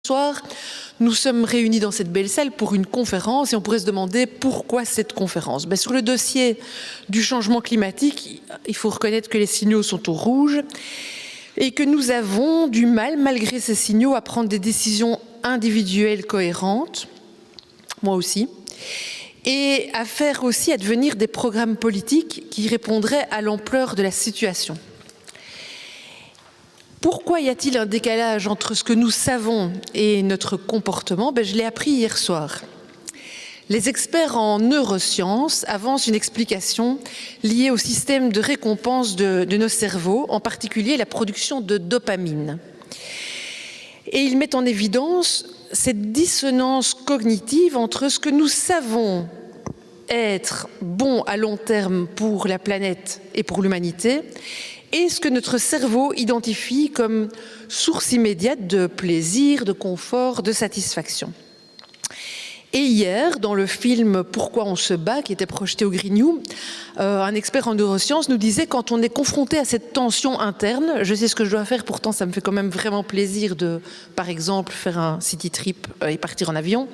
soir, nous sommes réunis dans cette belle salle pour une conférence et on pourrait se demander pourquoi cette conférence. Sur le dossier du changement climatique, il faut reconnaître que les signaux sont au rouge et que nous avons du mal, malgré ces signaux, à prendre des décisions individuelles cohérentes, moi aussi, et à faire aussi advenir des programmes politiques qui répondraient à l'ampleur de la situation. Pourquoi y a-t-il un décalage entre ce que nous savons et notre comportement? Je l'ai appris hier soir. Les experts en neurosciences avancent une explication liée au système de récompense de nos cerveaux, en particulier la production de dopamine. Et ils mettent en évidence cette dissonance cognitive entre ce que nous savons être bon à long terme pour la planète et pour l'humanité et ce que notre cerveau identifie comme source immédiate de plaisir, de confort, de satisfaction. Et hier, dans le film Pourquoi on se bat, qui était projeté au Grignou, un expert en neurosciences nous disait quand on est confronté à cette tension interne, je sais ce que je dois faire, pourtant ça me fait quand même vraiment plaisir de, par exemple, faire un city trip et partir en avion,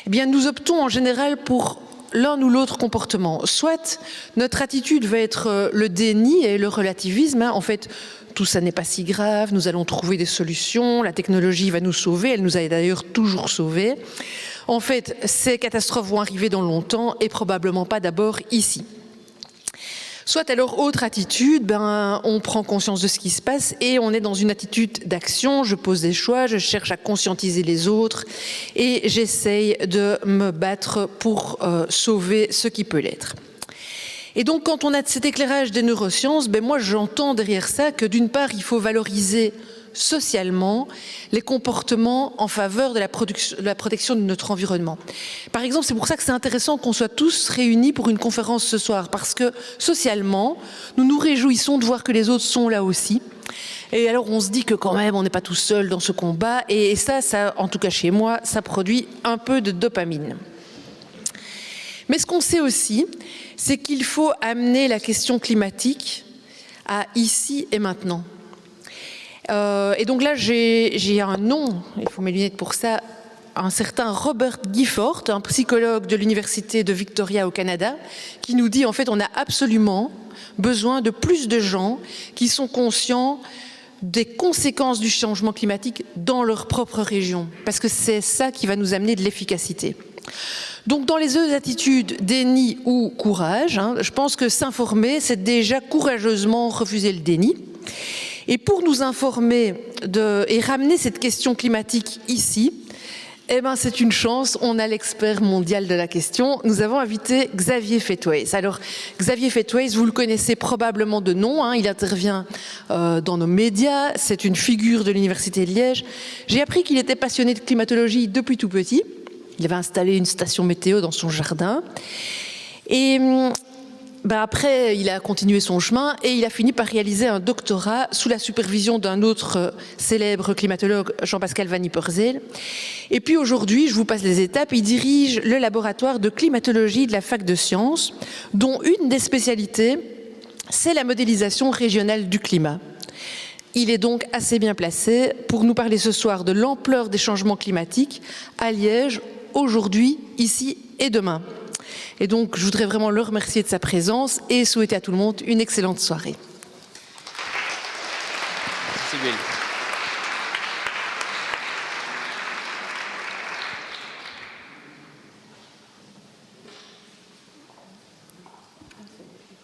eh bien nous optons en général pour l'un ou l'autre comportement. Soit notre attitude va être le déni et le relativisme. En fait, tout ça n'est pas si grave, nous allons trouver des solutions, la technologie va nous sauver, elle nous a d'ailleurs toujours sauvés. En fait, ces catastrophes vont arriver dans longtemps et probablement pas d'abord ici. Soit alors, autre attitude, on prend conscience de ce qui se passe et on est dans une attitude d'action, je pose des choix, je cherche à conscientiser les autres et j'essaye de me battre pour sauver ce qui peut l'être. Et donc, quand on a cet éclairage des neurosciences, moi j'entends derrière ça que d'une part, il faut valoriser socialement les comportements en faveur de la protection de notre environnement. Par exemple, c'est pour ça que c'est intéressant qu'on soit tous réunis pour une conférence ce soir, parce que socialement, nous nous réjouissons de voir que les autres sont là aussi. Et alors on se dit que quand même on n'est pas tout seul dans ce combat, et ça, en tout cas chez moi, ça produit un peu de dopamine. Mais ce qu'on sait aussi, c'est qu'il faut amener la question climatique à ici et maintenant. Et donc là, j'ai un nom, il faut mes lunettes pour ça, un certain Robert Gifford, un psychologue de l'université de Victoria au Canada, qui nous dit en fait on a absolument besoin de plus de gens qui sont conscients des conséquences du changement climatique dans leur propre région, parce que c'est ça qui va nous amener de l'efficacité. Donc dans les deux attitudes, déni ou courage, je pense que s'informer, c'est déjà courageusement refuser le déni. Et pour nous informer et ramener cette question climatique ici, c'est une chance, on a l'expert mondial de la question. Nous avons invité Xavier Fettweis. Alors, Xavier Fettweis, vous le connaissez probablement de nom, il intervient dans nos médias, c'est une figure de l'Université de Liège. J'ai appris qu'il était passionné de climatologie depuis tout petit. Il avait installé une station météo dans son jardin. Et après, il a continué son chemin et il a fini par réaliser un doctorat sous la supervision d'un autre célèbre climatologue, Jean-Pascal Van Ypersele. Et puis aujourd'hui, je vous passe les étapes, il dirige le laboratoire de climatologie de la fac de sciences, dont une des spécialités, c'est la modélisation régionale du climat. Il est donc assez bien placé pour nous parler ce soir de l'ampleur des changements climatiques à Liège, aujourd'hui, ici et demain. Et donc, je voudrais vraiment le remercier de sa présence et souhaiter à tout le monde une excellente soirée. Merci Sybille.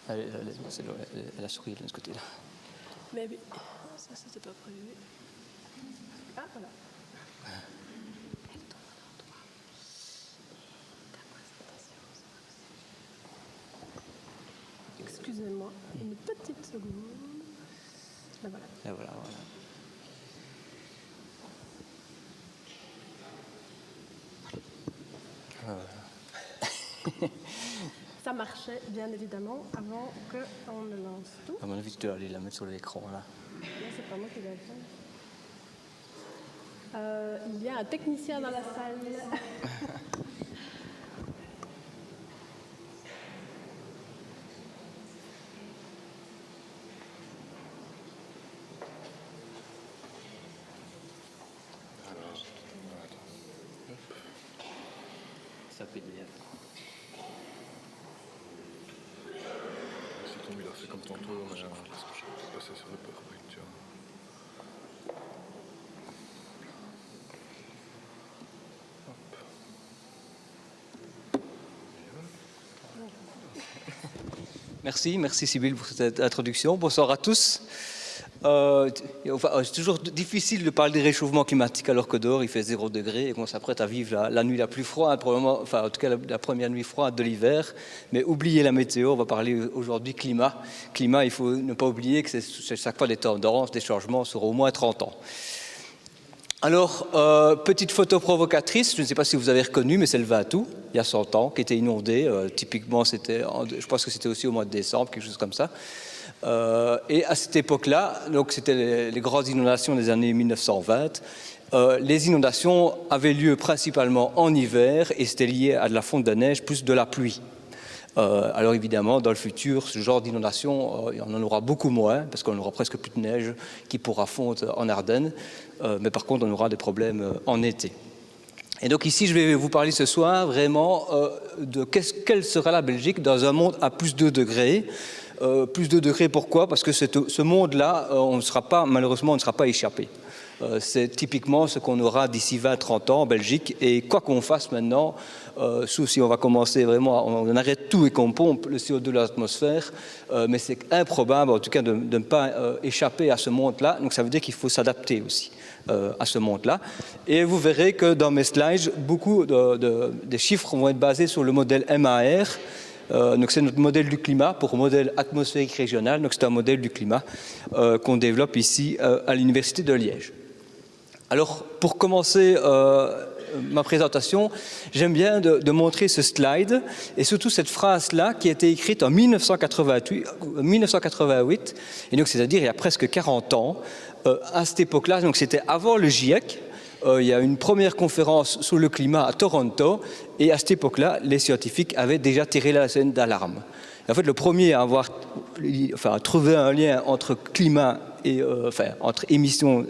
Allez, elle a souri de ce côté-là. Mais ça, c'était pas prévu. Ah, voilà. Excusez-moi, une petite seconde. Ben voilà. Et voilà. Ça marchait, bien évidemment, avant qu'on ne lance tout. À mon avis, tu dois aller la mettre sur l'écran, là. Non, c'est pas moi qui vais le faire. Il y a un technicien dans la salle. c'est comme tantôt, mais je suis passé sur le PowerPoint, tu vois. Merci Sybille pour cette introduction. Bonsoir à tous. C'est toujours difficile de parler des réchauffements climatiques alors que dehors il fait 0 degré et qu'on s'apprête à vivre la nuit la plus froide, probablement, enfin en tout cas la première nuit froide de l'hiver. Mais oubliez la météo, on va parler aujourd'hui climat. Climat, il faut ne pas oublier que c'est chaque fois des tendances, des changements sur au moins 30 ans. Alors, petite photo provocatrice, je ne sais pas si vous avez reconnu, mais c'est le Ventoux, il y a 100 ans, qui était inondé. Typiquement, je pense que c'était aussi au mois de décembre, quelque chose comme ça. Et à cette époque-là, donc c'était les grandes inondations des années 1920, les inondations avaient lieu principalement en hiver et c'était lié à de la fonte de neige plus de la pluie. Alors évidemment, dans le futur, ce genre d'inondation, on en aura beaucoup moins, parce qu'on n'aura presque plus de neige qui pourra fondre en Ardennes, mais par contre, on aura des problèmes en été. Et donc ici, je vais vous parler ce soir vraiment de quelle sera la Belgique dans un monde à plus 2 degrés. Plus 2 degrés, pourquoi? Parce que ce monde-là, malheureusement, on ne sera pas échappé. C'est typiquement ce qu'on aura d'ici 20-30 ans en Belgique. Et quoi qu'on fasse maintenant, sauf si on va commencer vraiment, on arrête tout et qu'on pompe le CO2 de l'atmosphère, mais c'est improbable en tout cas de ne pas échapper à ce monde-là. Donc ça veut dire qu'il faut s'adapter aussi à ce monde-là. Et vous verrez que dans mes slides, beaucoup des chiffres vont être basés sur le modèle MAR. Donc c'est notre modèle du climat pour modèle atmosphérique régional. Donc c'est un modèle du climat qu'on développe ici à l'Université de Liège. Alors pour commencer ma présentation, j'aime bien de montrer ce slide et surtout cette phrase-là qui a été écrite en 1988 et donc c'est-à-dire il y a presque 40 ans. À cette époque-là, donc c'était avant le GIEC. Il y a une première conférence sur le climat à Toronto et à cette époque-là, les scientifiques avaient déjà tiré la sonnette d'alarme. En fait, le premier à trouvé un lien entre climat et entre émissions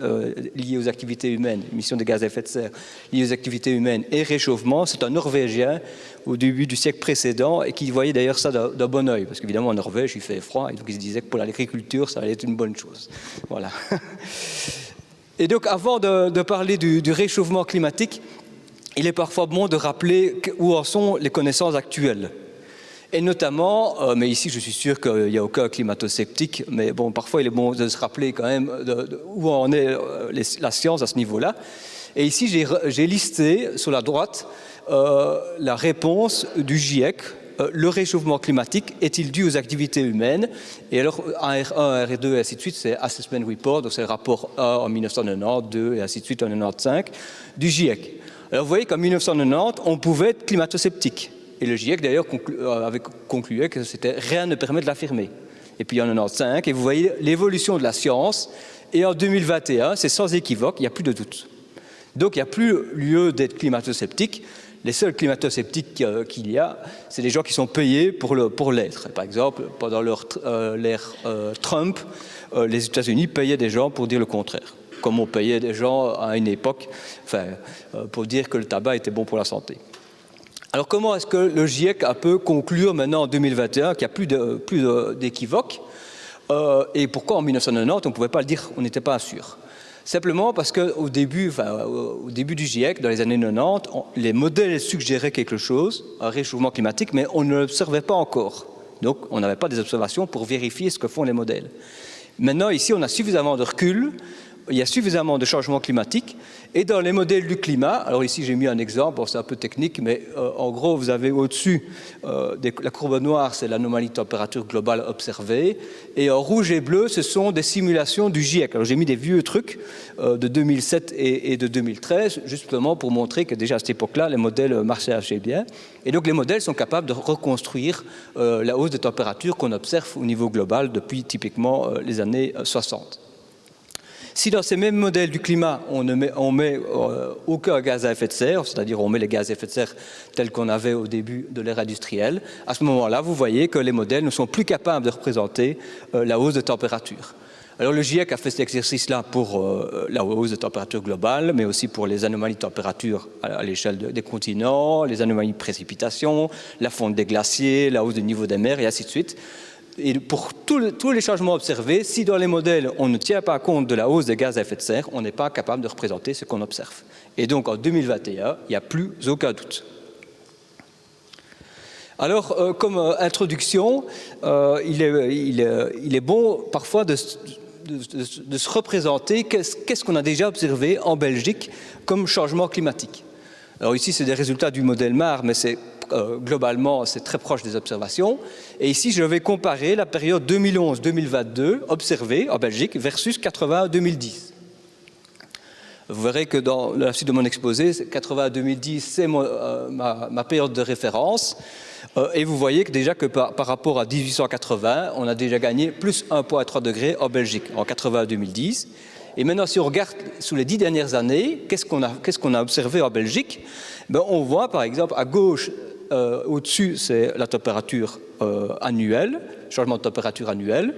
liées aux activités humaines, émissions de gaz à effet de serre liées aux activités humaines et réchauffement, c'est un Norvégien au début du siècle précédent et qui voyait d'ailleurs ça d'un bon œil, parce qu'évidemment en Norvège il fait froid et donc il se disait que pour l'agriculture ça allait être une bonne chose. Voilà. Et donc, avant de parler du réchauffement climatique, il est parfois bon de rappeler où en sont les connaissances actuelles. Et notamment, mais ici je suis sûr qu'il n'y a aucun climato-sceptique, mais bon, parfois il est bon de se rappeler quand même où en est la science à ce niveau-là. Et ici j'ai listé sur la droite la réponse du GIEC. Le réchauffement climatique est-il dû aux activités humaines? Et alors, AR1, AR2 et ainsi de suite, c'est Assessment Report, donc c'est le rapport 1 en 1990, 2 et ainsi de suite en 1995, du GIEC. Alors vous voyez qu'en 1990, on pouvait être climato-sceptique. Et le GIEC d'ailleurs avait conclué que rien ne permet de l'affirmer. Et puis en 1995, et vous voyez l'évolution de la science, et en 2021, c'est sans équivoque, il n'y a plus de doute. Donc il n'y a plus lieu d'être climato-sceptique. Les seuls climato-sceptiques qu'il y a, c'est des gens qui sont payés pour l'être. Par exemple, pendant l'ère Trump, les États-Unis payaient des gens pour dire le contraire, comme on payait des gens à une époque pour dire que le tabac était bon pour la santé. Alors comment est-ce que le GIEC peut conclure maintenant en 2021 qu'il n'y a plus d'équivoque et pourquoi en 1990 on ne pouvait pas le dire, on n'était pas sûr? Simplement parce qu'au début du GIEC, dans les années 90, les modèles suggéraient quelque chose, un réchauffement climatique, mais on ne l'observait pas encore. Donc on n'avait pas des observations pour vérifier ce que font les modèles. Maintenant, ici, on a suffisamment de recul, il y a suffisamment de changements climatiques, et dans les modèles du climat, alors ici j'ai mis un exemple, bon, c'est un peu technique, mais en gros vous avez au-dessus, la courbe noire c'est l'anomalie de température globale observée, et en rouge et bleu ce sont des simulations du GIEC. Alors j'ai mis des vieux trucs de 2007 et de 2013, justement pour montrer que déjà à cette époque-là les modèles marchaient assez bien, et donc les modèles sont capables de reconstruire la hausse de température qu'on observe au niveau global depuis typiquement les années 60. Si dans ces mêmes modèles du climat, on met aucun gaz à effet de serre, c'est-à-dire on met les gaz à effet de serre tels qu'on avait au début de l'ère industrielle, à ce moment-là, vous voyez que les modèles ne sont plus capables de représenter la hausse de température. Alors le GIEC a fait cet exercice-là pour la hausse de température globale, mais aussi pour les anomalies de température à l'échelle des continents, les anomalies de précipitation, la fonte des glaciers, la hausse du niveau des mers et ainsi de suite. et pour tous les changements observés, si dans les modèles on ne tient pas compte de la hausse des gaz à effet de serre, on n'est pas capable de représenter ce qu'on observe. Et donc en 2021, il n'y a plus aucun doute. Alors, comme introduction, il est bon parfois de se représenter qu'est-ce qu'on a déjà observé en Belgique comme changement climatique. Alors ici, c'est des résultats du modèle MAR, mais globalement, c'est très proche des observations. Et ici, je vais comparer la période 2011-2022 observée en Belgique versus 80-2010. Vous verrez que dans la suite de mon exposé, 80-2010, c'est ma période de référence. Et vous voyez que déjà que par rapport à 1880, on a déjà gagné plus 1,3 degrés en Belgique en 80-2010. Et maintenant, si on regarde sous les 10 dernières années, qu'est-ce qu'on a observé en Belgique? On voit par exemple à gauche, au-dessus, c'est la température annuelle, changement de température annuel.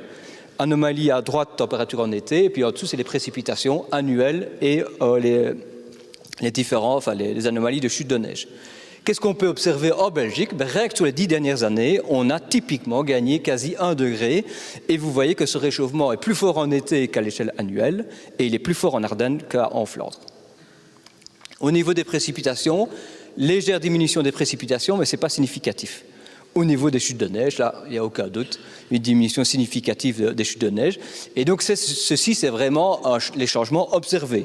Anomalie à droite, température en été, et puis en dessous, c'est les précipitations annuelles et les anomalies de chute de neige. Qu'est-ce qu'on peut observer en Belgique? Rien que sur les 10 dernières années, on a typiquement gagné quasi 1 degré, et vous voyez que ce réchauffement est plus fort en été qu'à l'échelle annuelle, et il est plus fort en Ardennes qu'en Flandre. Au niveau des précipitations, légère diminution des précipitations, mais ce n'est pas significatif. Au niveau des chutes de neige, là, il n'y a aucun doute, une diminution significative des chutes de neige. Et donc, ceci, c'est vraiment les changements observés.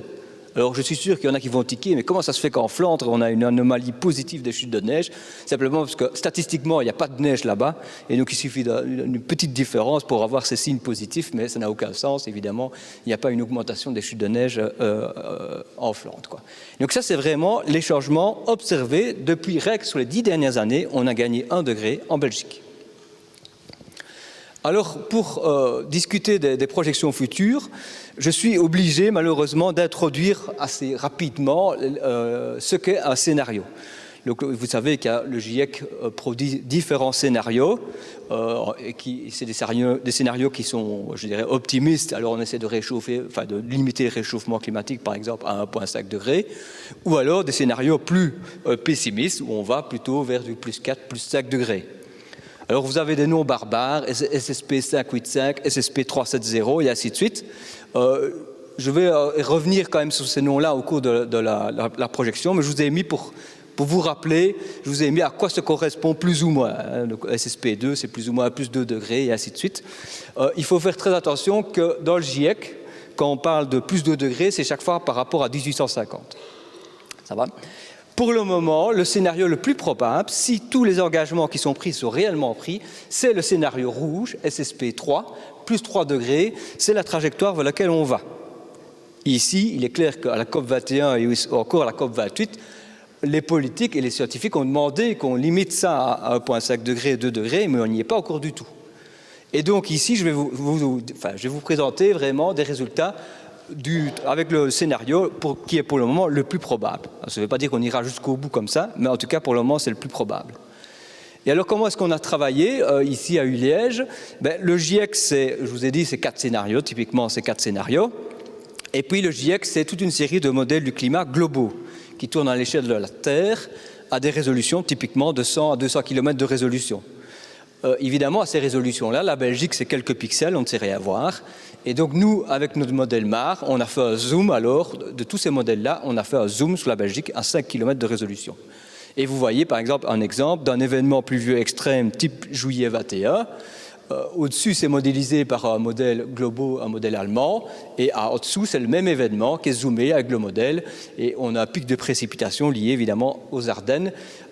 Alors, je suis sûr qu'il y en a qui vont tiquer, mais comment ça se fait qu'en Flandre, on a une anomalie positive des chutes de neige? Simplement parce que, statistiquement, il n'y a pas de neige là-bas, et donc il suffit d'une petite différence pour avoir ces signes positifs, mais ça n'a aucun sens, évidemment. Il n'y a pas une augmentation des chutes de neige en Flandre, quoi. Donc ça, c'est vraiment les changements observés depuis, rien que sur les 10 dernières années, on a gagné 1 degré en Belgique. Alors, pour discuter des projections futures, je suis obligé, malheureusement, d'introduire assez rapidement ce qu'est un scénario. Donc, vous savez que le GIEC produit différents scénarios, et c'est des scénarios qui sont, je dirais, optimistes. Alors, on essaie de limiter le réchauffement climatique, par exemple, à 1,5 degré, ou alors des scénarios plus pessimistes, où on va plutôt vers du plus 4, plus 5 degrés. Alors, vous avez des noms barbares, SSP 585, SSP 370 et ainsi de suite. Je vais revenir quand même sur ces noms-là au cours de la projection, mais je vous ai mis pour vous rappeler, je vous ai mis à quoi ça correspond plus ou moins. Donc, SSP2, c'est plus ou moins plus 2 degrés et ainsi de suite. Il faut faire très attention que dans le GIEC, quand on parle de plus 2 degrés, c'est chaque fois par rapport à 1850. Ça va ? Pour le moment, le scénario le plus probable, si tous les engagements qui sont pris sont réellement pris, c'est le scénario rouge, SSP 3, plus 3 degrés, c'est la trajectoire vers laquelle on va. Ici, il est clair qu'à la COP21 et encore à la COP28, les politiques et les scientifiques ont demandé qu'on limite ça à 1,5 degré, 2 degrés, mais on n'y est pas encore du tout. Et donc ici, je vais vous présenter vraiment des résultats avec le scénario qui est pour le moment le plus probable. Ça ne veut pas dire qu'on ira jusqu'au bout comme ça, mais en tout cas pour le moment c'est le plus probable. Et alors comment est-ce qu'on a travaillé ici à Liège? Le GIEC, je vous ai dit, c'est 4 scénarios, typiquement c'est 4 scénarios. Et puis le GIEC, c'est toute une série de modèles du climat globaux qui tournent à l'échelle de la Terre à des résolutions typiquement de 100 à 200 km de résolution. Évidemment, à ces résolutions-là, la Belgique, c'est quelques pixels, on ne sait rien voir. Et donc, nous, avec notre modèle MAR, on a fait un zoom, alors, de tous ces modèles-là, on a fait un zoom sur la Belgique à 5 km de résolution. Et vous voyez, par exemple, un exemple d'un événement pluvieux extrême type juillet 21. Au-dessus, c'est modélisé par un modèle global, un modèle allemand. Et au-dessous, c'est le même événement qui est zoomé avec le modèle. Et on a un pic de précipitation lié, évidemment, aux Ardennes.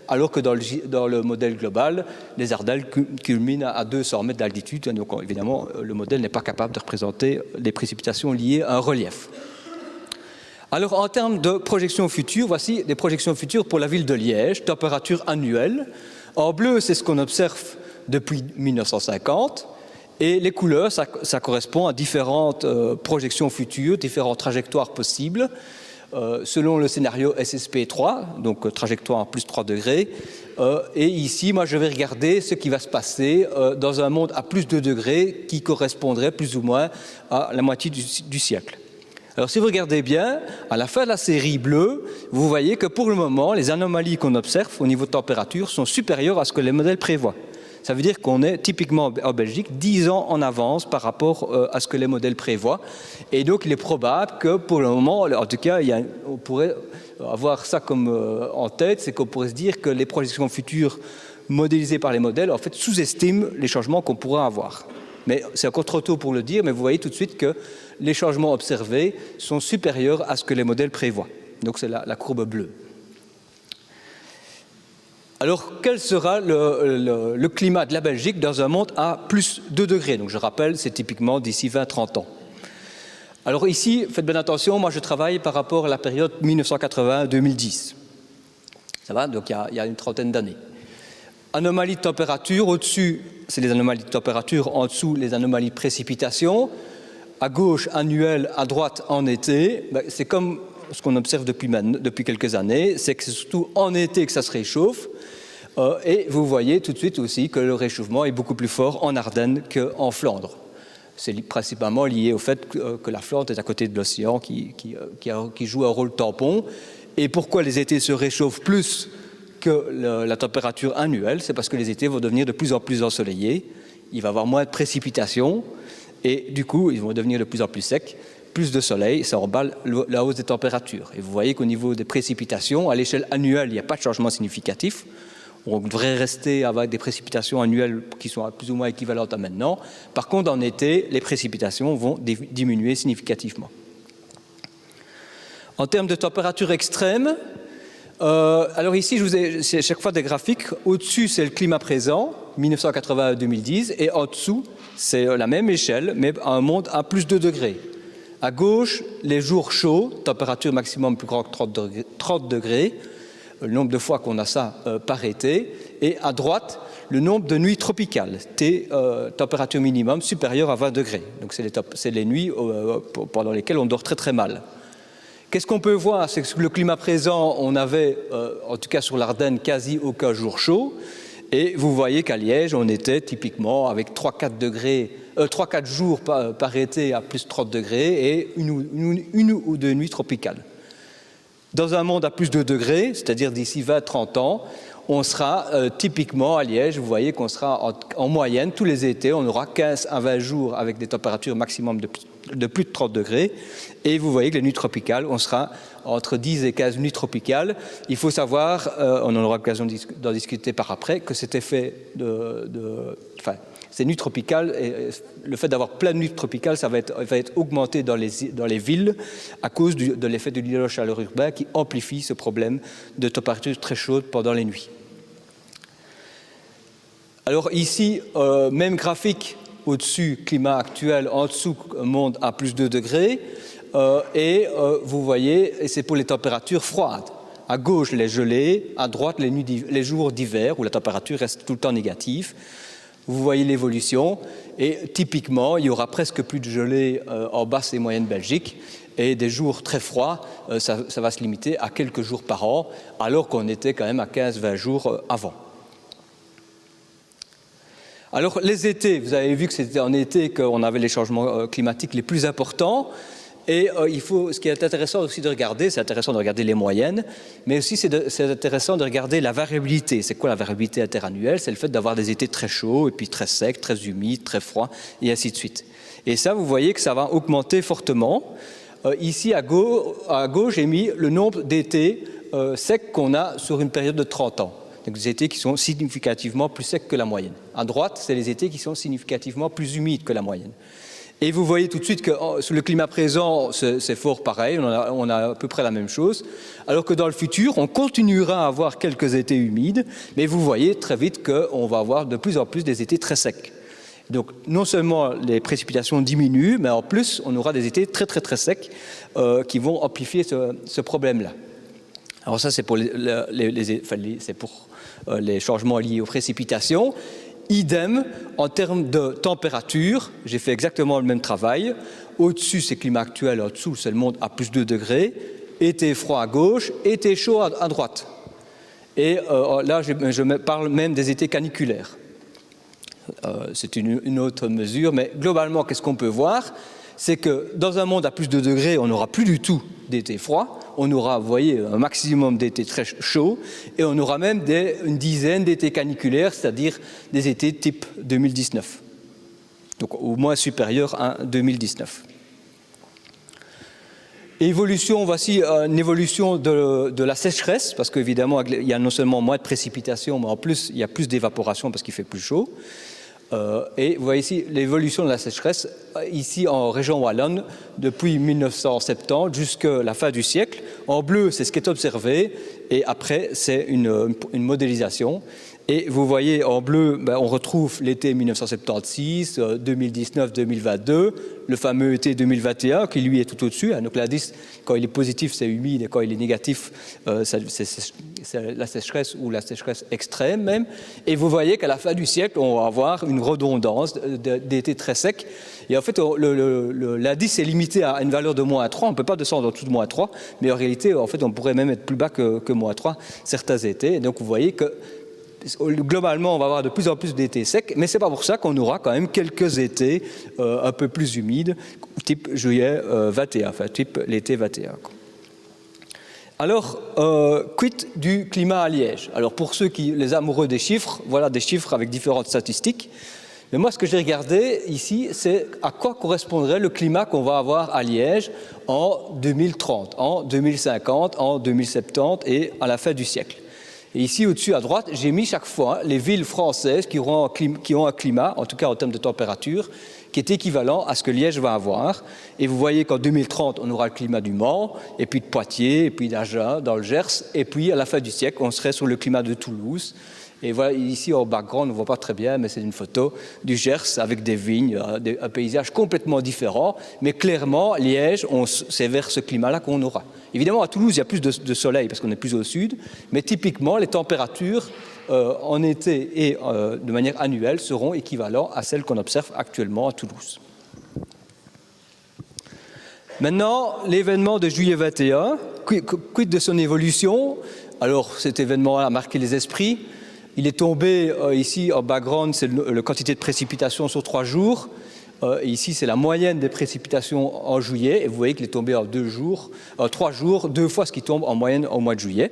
Alors que dans le modèle global, les Ardennes culminent à 200 mètres d'altitude. Donc, évidemment, le modèle n'est pas capable de représenter les précipitations liées à un relief. Alors, en termes de projections futures, voici des projections futures pour la ville de Liège, température annuelle. En bleu, c'est ce qu'on observe depuis 1950. Et les couleurs, ça correspond à différentes projections futures, différentes trajectoires possibles. Selon le scénario SSP3, donc trajectoire en plus 3 degrés. Et ici, moi, je vais regarder ce qui va se passer dans un monde à plus 2 degrés qui correspondrait plus ou moins à la moitié du siècle. Alors, si vous regardez bien, à la fin de la série bleue, vous voyez que pour le moment, les anomalies qu'on observe au niveau de température sont supérieures à ce que les modèles prévoient. Ça veut dire qu'on est typiquement en Belgique 10 ans en avance par rapport à ce que les modèles prévoient. Et donc, il est probable que pour le moment, en tout cas, on pourrait avoir ça comme en tête, c'est qu'on pourrait se dire que les projections futures modélisées par les modèles, en fait, sous-estiment les changements qu'on pourra avoir. Mais c'est encore trop tôt pour le dire, mais vous voyez tout de suite que les changements observés sont supérieurs à ce que les modèles prévoient. Donc, c'est la courbe bleue. Alors, quel sera le climat de la Belgique dans un monde à plus 2 degrés? Donc, je rappelle, c'est typiquement d'ici 20-30 ans. Alors ici, faites bien attention, moi je travaille par rapport à la période 1980-2010. Ça va? Donc il y a une trentaine d'années. Anomalies de température, au-dessus, c'est les anomalies de température, en dessous, les anomalies de précipitation. À gauche, annuel, à droite, en été. C'est comme ce qu'on observe depuis quelques années, c'est que c'est surtout en été que ça se réchauffe. Et vous voyez tout de suite aussi que le réchauffement est beaucoup plus fort en Ardennes qu'en Flandre. C'est principalement lié au fait que la Flandre est à côté de l'océan qui joue un rôle tampon. Et pourquoi les étés se réchauffent plus que la température annuelle? C'est parce que les étés vont devenir de plus en plus ensoleillés, il va y avoir moins de précipitations et du coup ils vont devenir de plus en plus secs, plus de soleil, ça emballe la hausse des températures. Et vous voyez qu'au niveau des précipitations, à l'échelle annuelle, il n'y a pas de changement significatif. On devrait rester avec des précipitations annuelles qui sont plus ou moins équivalentes à maintenant. Par contre, en été, les précipitations vont diminuer significativement. En termes de température extrême, alors ici, c'est chaque fois des graphiques. Au-dessus, c'est le climat présent, 1980 à 2010, et en dessous, c'est la même échelle, mais un monde à plus 2 degrés. À gauche, les jours chauds, température maximum plus grande que 30 degrés, le nombre de fois qu'on a ça par été, et à droite, le nombre de nuits tropicales, température minimum supérieure à 20 degrés. Donc c'est les nuits pendant lesquelles on dort très très mal. Qu'est-ce qu'on peut voir? C'est que le climat présent, on avait, en tout cas sur l'Ardenne, quasi aucun jour chaud. Et vous voyez qu'à Liège, on était typiquement avec 3-4 jours par été à plus 30 degrés et une ou 2 nuits tropicales. Dans un monde à plus de 2 degrés, c'est-à-dire d'ici 20-30 ans, on sera typiquement à Liège, vous voyez qu'on sera en moyenne, tous les étés, on aura 15 à 20 jours avec des températures maximum de plus de 30 degrés. Et vous voyez que les nuits tropicales, on sera entre 10 et 15 nuits tropicales. Il faut savoir, on en aura l'occasion d'en discuter par après, que cet effet ces nuits tropicales, et le fait d'avoir plein de nuits tropicales, ça va être augmenté dans les villes à cause de l'effet de l'îlot de chaleur urbain qui amplifie ce problème de température très chaude pendant les nuits. Alors ici, même graphique, au-dessus, climat actuel, en dessous, monde à plus 2 degrés. Vous voyez, et c'est pour les températures froides. À gauche, les gelées, à droite, les jours d'hiver où la température reste tout le temps négative. Vous voyez l'évolution et typiquement, il y aura presque plus de gelée en basse et moyenne Belgique et des jours très froids, ça va se limiter à quelques jours par an alors qu'on était quand même à 15-20 jours avant. Alors les étés, vous avez vu que c'était en été qu'on avait les changements climatiques les plus importants. Et ce qui est intéressant aussi de regarder, c'est intéressant de regarder les moyennes, mais aussi c'est intéressant de regarder la variabilité. C'est quoi la variabilité interannuelle? C'est le fait d'avoir des étés très chauds, et puis très secs, très humides, très froids, et ainsi de suite. Et ça, vous voyez que ça va augmenter fortement. Ici, à gauche, j'ai mis le nombre d'étés secs qu'on a sur une période de 30 ans. Donc des étés qui sont significativement plus secs que la moyenne. À droite, c'est les étés qui sont significativement plus humides que la moyenne. Et vous voyez tout de suite que sur le climat présent, c'est fort pareil, on a à peu près la même chose, alors que dans le futur, on continuera à avoir quelques étés humides, mais vous voyez très vite qu'on va avoir de plus en plus des étés très secs. Donc non seulement les précipitations diminuent, mais en plus, on aura des étés très très très secs qui vont amplifier ce problème-là. Alors ça, c'est pour les changements liés aux précipitations. Idem, en termes de température, j'ai fait exactement le même travail. Au-dessus, c'est le climat actuel, en dessous, c'est le monde à plus 2 degrés. Été froid à gauche, été chaud à droite. Et là, je parle même des étés caniculaires. C'est une autre mesure, mais globalement, qu'est-ce qu'on peut voir? C'est que dans un monde à plus de 2 degrés, on n'aura plus du tout d'été froid, on aura, vous voyez, un maximum d'étés très chauds et on aura même une dizaine d'étés caniculaires, c'est-à-dire des étés type 2019. Donc au moins supérieur à 2019. Évolution, voici une évolution de la sécheresse, parce qu'évidemment, il y a non seulement moins de précipitations, mais en plus, il y a plus d'évaporation parce qu'il fait plus chaud. Et vous voyez ici l'évolution de la sécheresse, ici en région wallonne, depuis 1970 jusqu'à la fin du siècle. En bleu, c'est ce qui est observé, et après, c'est une modélisation. Et vous voyez en bleu, on retrouve l'été 1976, 2019, 2022, le fameux été 2021 qui lui est tout au-dessus. Donc l'indice, quand il est positif, c'est humide, et quand il est négatif, c'est la sécheresse ou la sécheresse extrême même. Et vous voyez qu'à la fin du siècle, on va avoir une redondance d'été très sec. Et en fait, l'indice est limité à une valeur de -3. On ne peut pas descendre en dessous de -3, mais en réalité, en fait, on pourrait même être plus bas que -3 certains étés. Et donc vous voyez que globalement, on va avoir de plus en plus d'étés secs, mais ce n'est pas pour ça qu'on aura quand même quelques étés un peu plus humides, type juillet 21, enfin type l'été 21. Alors, quid du climat à Liège? Alors pour ceux les amoureux des chiffres, voilà des chiffres avec différentes statistiques. Mais moi, ce que j'ai regardé ici, c'est à quoi correspondrait le climat qu'on va avoir à Liège en 2030, en 2050, en 2070 et à la fin du siècle. Et ici, au-dessus à droite, j'ai mis chaque fois les villes françaises qui ont un climat, en tout cas en termes de température, qui est équivalent à ce que Liège va avoir. Et vous voyez qu'en 2030, on aura le climat du Mans, et puis de Poitiers, et puis d'Agen, dans le Gers, et puis à la fin du siècle, on serait sur le climat de Toulouse. Et voilà, ici en background, on ne voit pas très bien, mais c'est une photo du Gers avec des vignes, un paysage complètement différent. Mais clairement, Liège, c'est vers ce climat-là qu'on aura. Évidemment, à Toulouse, il y a plus de soleil parce qu'on est plus au sud, mais typiquement, les températures en été et de manière annuelle seront équivalentes à celles qu'on observe actuellement à Toulouse. Maintenant, l'événement de juillet 21, quid de son évolution? Alors, cet événement a marqué les esprits. Il est tombé ici en background, c'est la quantité de précipitations sur 3 jours. Et ici, c'est la moyenne des précipitations en juillet. Et vous voyez qu'il est tombé en 3 jours, 2 fois ce qui tombe en moyenne au mois de juillet.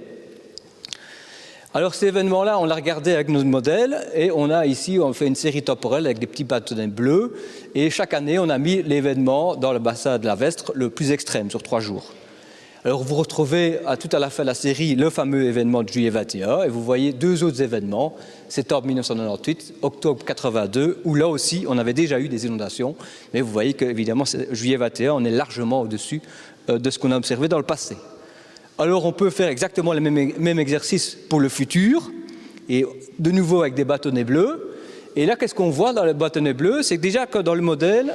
Alors cet événement-là, on l'a regardé avec notre modèle et on fait une série temporelle avec des petits bâtonnets bleus. Et chaque année, on a mis l'événement dans le bassin de la Vestre le plus extrême sur 3 jours. Alors vous retrouvez tout à la fin de la série le fameux événement de juillet 21 et vous voyez 2 autres événements, septembre 1998, octobre 82, où là aussi on avait déjà eu des inondations, mais vous voyez qu'évidemment juillet 21, on est largement au-dessus de ce qu'on a observé dans le passé. Alors on peut faire exactement le même exercice pour le futur, et de nouveau avec des bâtonnets bleus, et là qu'est-ce qu'on voit dans les bâtonnets bleus? C'est que déjà que dans le modèle,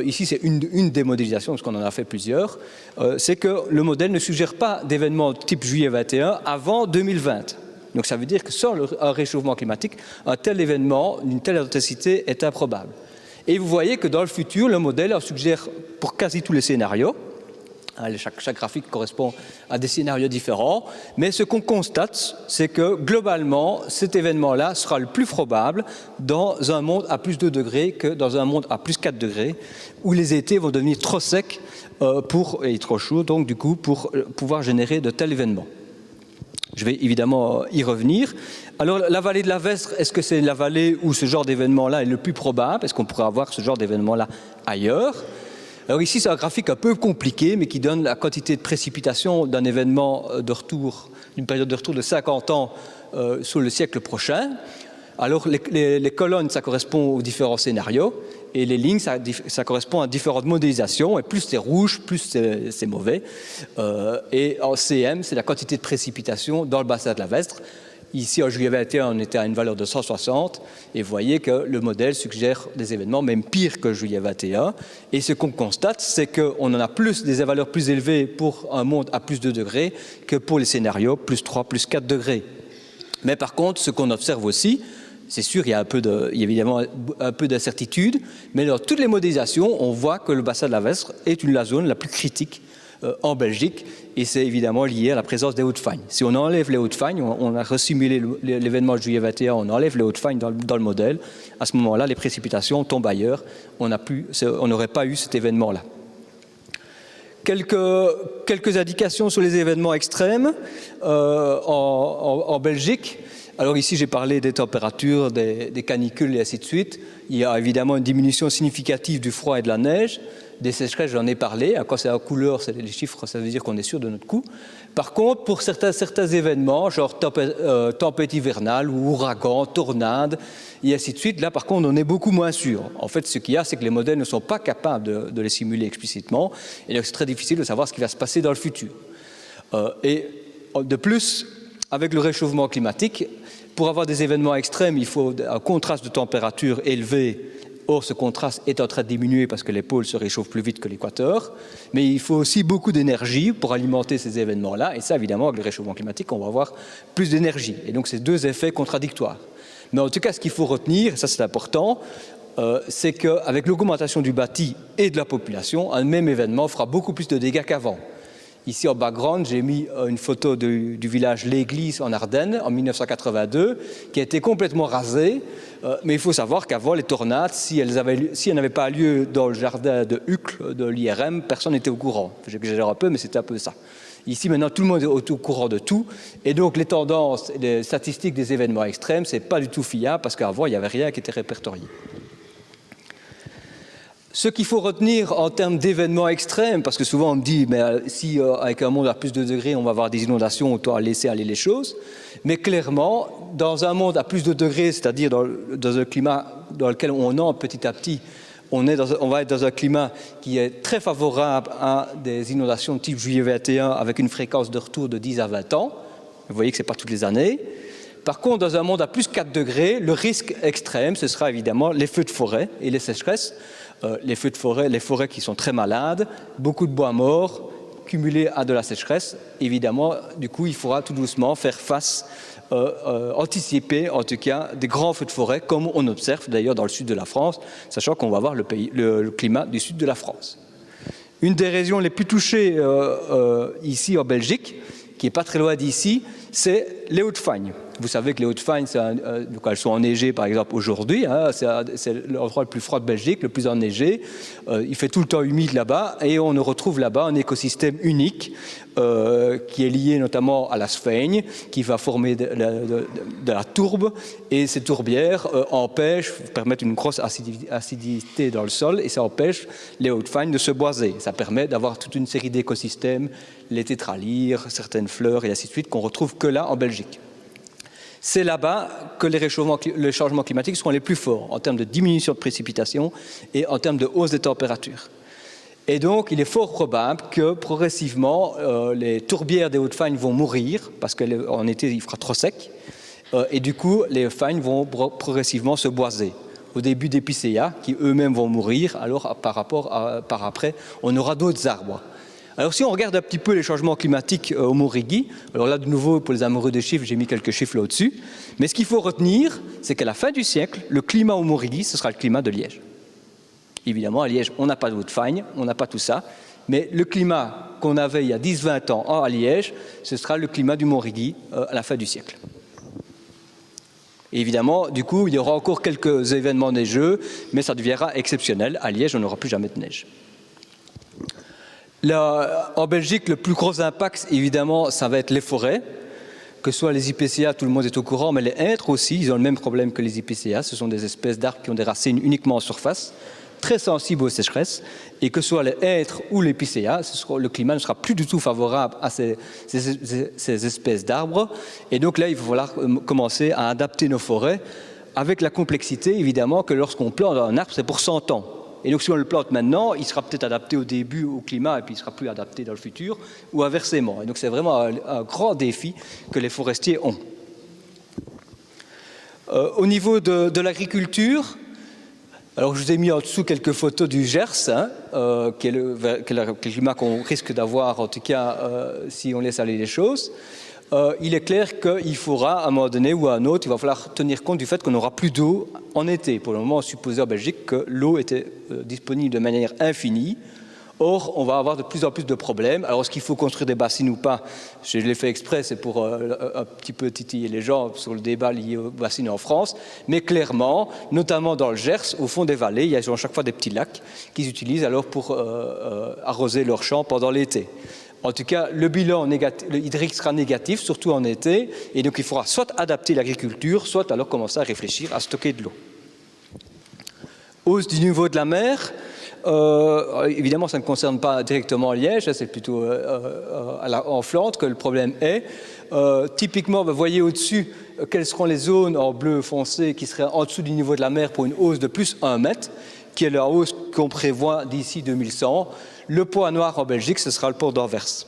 ici c'est une des modélisations, parce qu'on en a fait plusieurs, c'est que le modèle ne suggère pas d'événements type juillet 21 avant 2020. Donc ça veut dire que sans un réchauffement climatique, un tel événement, une telle intensité est improbable. Et vous voyez que dans le futur, le modèle en suggère pour quasi tous les scénarios. Chaque graphique correspond à des scénarios différents, mais ce qu'on constate, c'est que globalement, cet événement-là sera le plus probable dans un monde à plus 2 degrés que dans un monde à plus 4 degrés, où les étés vont devenir trop secs et trop chauds, donc du coup, pour pouvoir générer de tels événements. Je vais évidemment y revenir. Alors, la vallée de la Vestre, est-ce que c'est la vallée où ce genre d'événement-là est le plus probable? Est-ce qu'on pourrait avoir ce genre d'événement-là ailleurs? Alors ici, c'est un graphique un peu compliqué, mais qui donne la quantité de précipitation d'un événement de retour, d'une période de retour de 50 ans sur le siècle prochain. Alors les colonnes, ça correspond aux différents scénarios, et les lignes, ça correspond à différentes modélisations, et plus c'est rouge, plus c'est mauvais. Et en CM, c'est la quantité de précipitation dans le bassin de la Vestre. Ici, en juillet 21, on était à une valeur de 160, et vous voyez que le modèle suggère des événements même pires que juillet 21. Et ce qu'on constate, c'est qu'on en a des valeurs plus élevées pour un monde à plus 2 degrés que pour les scénarios plus 3, plus 4 degrés. Mais par contre, ce qu'on observe aussi, c'est sûr, il y a évidemment un peu d'incertitude, mais dans toutes les modélisations, on voit que le bassin de la Vestre est la zone la plus critique en Belgique, et c'est évidemment lié à la présence des hautes fagnes. Si on enlève les hautes fagnes, on a resimulé l'événement de juillet 21, on enlève les hautes fagnes dans le modèle, à ce moment-là, les précipitations tombent ailleurs, on n'aurait pas eu cet événement-là. Quelques indications sur les événements extrêmes en Belgique. Alors ici, j'ai parlé des températures, des canicules et ainsi de suite. Il y a évidemment une diminution significative du froid et de la neige. Des sécheresses, j'en ai parlé. Quand c'est en couleur, c'est les chiffres, ça veut dire qu'on est sûr de notre coup. Par contre, pour certains événements, genre tempête hivernale ou ouragan, tornade, et ainsi de suite, là, par contre, on est beaucoup moins sûr. En fait, ce qu'il y a, c'est que les modèles ne sont pas capables de les simuler explicitement. Et donc, c'est très difficile de savoir ce qui va se passer dans le futur. Et de plus, avec le réchauffement climatique, pour avoir des événements extrêmes, il faut un contraste de température élevé. Or, ce contraste est en train de diminuer parce que les pôles se réchauffent plus vite que l'équateur. Mais il faut aussi beaucoup d'énergie pour alimenter ces événements-là. Et ça, évidemment, avec le réchauffement climatique, on va avoir plus d'énergie. Et donc, c'est deux effets contradictoires. Mais en tout cas, ce qu'il faut retenir, et ça c'est important, c'est qu'avec l'augmentation du bâti et de la population, un même événement fera beaucoup plus de dégâts qu'avant. Ici en background, j'ai mis une photo du village L'Église en Ardennes en 1982, qui a été complètement rasé. Mais il faut savoir qu'avant les tornades, si elles n'avaient pas lieu dans le jardin de Uccle, de l'IRM, personne n'était au courant. J'exagère un peu, mais c'était un peu ça. Ici, maintenant, tout le monde est au courant de tout. Et donc, les tendances, les statistiques des événements extrêmes, ce n'est pas du tout fiable, parce qu'avant, il n'y avait rien qui était répertorié. Ce qu'il faut retenir en termes d'événements extrêmes, parce que souvent on me dit, mais si avec un monde à plus de degrés, on va avoir des inondations, autant laisser aller les choses. Mais clairement, dans un monde à plus de degrés, c'est-à-dire dans un climat dans lequel on entre petit à petit, on va être dans un climat qui est très favorable à des inondations de type juillet 21 avec une fréquence de retour de 10 à 20 ans. Vous voyez que ce n'est pas toutes les années. Par contre, dans un monde à plus 4 degrés, le risque extrême, ce sera évidemment les feux de forêt et les sécheresses. Les feux de forêt, les forêts qui sont très malades, beaucoup de bois morts, cumulés à de la sécheresse. Évidemment, du coup, il faudra tout doucement faire face, anticiper en tout cas des grands feux de forêt, comme on observe d'ailleurs dans le sud de la France, sachant qu'on va voir le climat du sud de la France. Une des régions les plus touchées ici en Belgique, qui n'est pas très loin d'ici, c'est les Hauts-de-Fagne. Vous savez que les Hauts-de-Fagne, elles sont enneigées par exemple aujourd'hui, hein, c'est l'endroit le plus froid de Belgique, le plus enneigé. Il fait tout le temps humide là-bas et on retrouve là-bas un écosystème unique qui est lié notamment à la sphaigne, qui va former de la tourbe, et ces tourbières permettent une grosse acidité dans le sol et ça empêche les Hauts-de-Fagne de se boiser. Ça permet d'avoir toute une série d'écosystèmes, les tétralyres, certaines fleurs et ainsi de suite qu'on retrouve que là en Belgique. C'est là-bas que les changements climatiques seront les plus forts en termes de diminution de précipitations et en termes de hausse des températures. Et donc, il est fort probable que progressivement, les tourbières des Hauts-de-Fagne vont mourir parce qu'en été, il fera trop sec. Et du coup, les Hauts-de-Fagne vont progressivement se boiser. Au début des épicéas, qui eux-mêmes vont mourir, alors par après, on aura d'autres arbres. Alors si on regarde un petit peu les changements climatiques au Morigi, alors là de nouveau pour les amoureux des chiffres, j'ai mis quelques chiffres là au-dessus, mais ce qu'il faut retenir, c'est qu'à la fin du siècle, le climat au Morigi, ce sera le climat de Liège. Évidemment, à Liège, on n'a pas de Hauts-de-Fagne, on n'a pas tout ça, mais le climat qu'on avait il y a 10-20 ans à Liège, ce sera le climat du Morigi à la fin du siècle. Et évidemment, du coup, il y aura encore quelques événements neigeux, mais ça deviendra exceptionnel. À Liège, on n'aura plus jamais de neige. Là, en Belgique, le plus gros impact, évidemment, ça va être les forêts. Que ce soit les IPCA, tout le monde est au courant, mais les hêtres aussi, ils ont le même problème que les IPCA. Ce sont des espèces d'arbres qui ont des racines uniquement en surface, très sensibles aux sécheresses. Et que ce soit les hêtres ou les IPCA, le climat ne sera plus du tout favorable à ces espèces d'arbres. Et donc là, il va falloir commencer à adapter nos forêts avec la complexité, évidemment, que lorsqu'on plante un arbre, c'est pour 100 ans. Et donc si on le plante maintenant, il sera peut-être adapté au début au climat et puis il ne sera plus adapté dans le futur, ou inversement. Et donc c'est vraiment un grand défi que les forestiers ont. Au niveau de l'agriculture, alors je vous ai mis en dessous quelques photos du Gers, qui est le climat qu'on risque d'avoir, en tout cas si on laisse aller les choses. Il est clair qu'il faudra, à un moment donné ou à un autre, il va falloir tenir compte du fait qu'on n'aura plus d'eau en été. Pour le moment, on supposait en Belgique que l'eau était disponible de manière infinie. Or, on va avoir de plus en plus de problèmes. Alors, est-ce qu'il faut construire des bassines ou pas? Je l'ai fait exprès, c'est pour un petit peu titiller les gens sur le débat lié aux bassines en France. Mais clairement, notamment dans le Gers, au fond des vallées, il y a à chaque fois des petits lacs qu'ils utilisent alors pour arroser leurs champs pendant l'été. En tout cas, le bilan hydrique sera négatif, surtout en été. Et donc, il faudra soit adapter l'agriculture, soit alors commencer à réfléchir à stocker de l'eau. Hausse du niveau de la mer. Évidemment, ça ne concerne pas directement Liège, c'est plutôt en Flandre que le problème est. Typiquement, vous voyez au-dessus quelles seront les zones en bleu foncé qui seraient en dessous du niveau de la mer pour une hausse de plus 1 mètre, qui est la hausse qu'on prévoit d'ici 2100. Le point noir en Belgique, ce sera le port d'Anvers,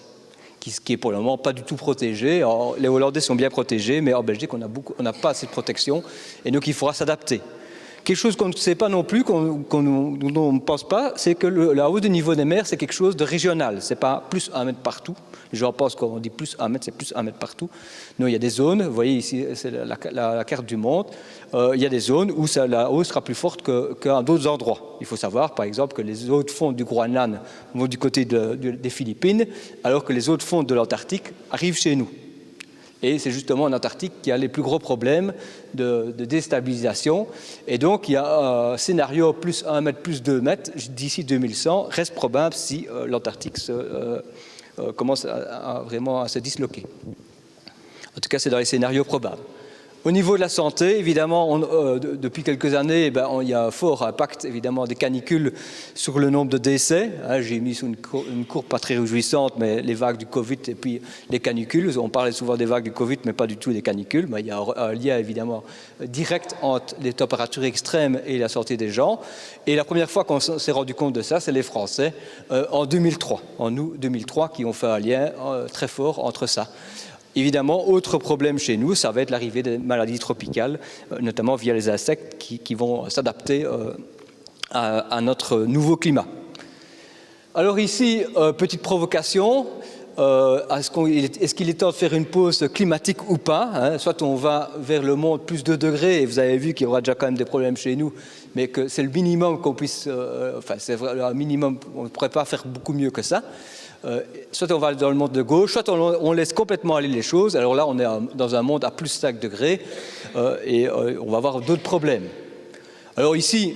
qui est pour le moment pas du tout protégé. Alors, les Hollandais sont bien protégés, mais en Belgique, on n'a pas assez de protection, et donc il faudra s'adapter. Quelque chose qu'on ne sait pas non plus, dont on ne pense pas, c'est que la hausse du niveau des mers, c'est quelque chose de régional. Ce n'est pas plus 1 mètre partout. Les gens pensent qu'on dit plus 1 mètre, c'est plus 1 mètre partout. Non, il y a des zones, vous voyez ici, c'est la carte du monde, il y a des zones où la hausse sera plus forte qu'à d'autres endroits. Il faut savoir, par exemple, que les autres fonds du Groenland vont du côté des Philippines, alors que les autres fonds de l'Antarctique arrivent chez nous. Et c'est justement en Antarctique qu'il y a les plus gros problèmes de déstabilisation. Et donc, il y a un scénario plus 1 mètre, plus 2 mètres d'ici 2100, reste probable si l'Antarctique commence vraiment à se disloquer. En tout cas, c'est dans les scénarios probables. Au niveau de la santé, évidemment, depuis quelques années, il y a un fort impact évidemment des canicules sur le nombre de décès. J'ai mis sur une courbe pas très réjouissante, mais les vagues du Covid et puis les canicules. On parlait souvent des vagues du Covid, mais pas du tout des canicules. Il y a un lien évidemment direct entre les températures extrêmes et la santé des gens. Et la première fois qu'on s'est rendu compte de ça, c'est les Français en 2003, en août 2003, qui ont fait un lien très fort entre ça. Évidemment, autre problème chez nous, ça va être l'arrivée des maladies tropicales, notamment via les insectes qui vont s'adapter à notre nouveau climat. Alors ici, petite provocation, est-ce qu'il est temps de faire une pause climatique ou pas, Soit on va vers le monde plus 2 degrés, et vous avez vu qu'il y aura déjà quand même des problèmes chez nous, mais que c'est le minimum qu'on puisse, c'est un minimum, on ne pourrait pas faire beaucoup mieux que ça. Soit on va dans le monde de gauche, soit on laisse complètement aller les choses. Alors là, on est dans un monde à plus 5 degrés et on va avoir d'autres problèmes. Alors ici,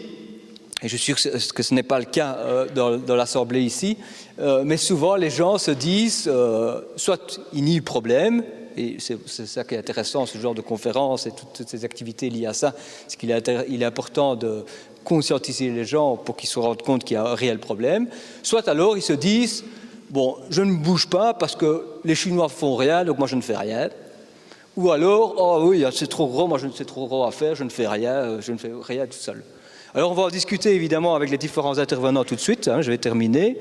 et je suis sûr que ce n'est pas le cas dans l'Assemblée ici, mais souvent les gens se disent, soit ils nient le problème, et c'est ça qui est intéressant, ce genre de conférences et toutes ces activités liées à ça, c'est qu'il est important de conscientiser les gens pour qu'ils se rendent compte qu'il y a un réel problème, soit alors ils se disent, bon, je ne bouge pas parce que les Chinois ne font rien, donc moi je ne fais rien. Ou alors, oh oui, c'est trop gros, moi c'est trop gros à faire, je ne fais rien tout seul. Alors on va en discuter évidemment avec les différents intervenants tout de suite, je vais terminer.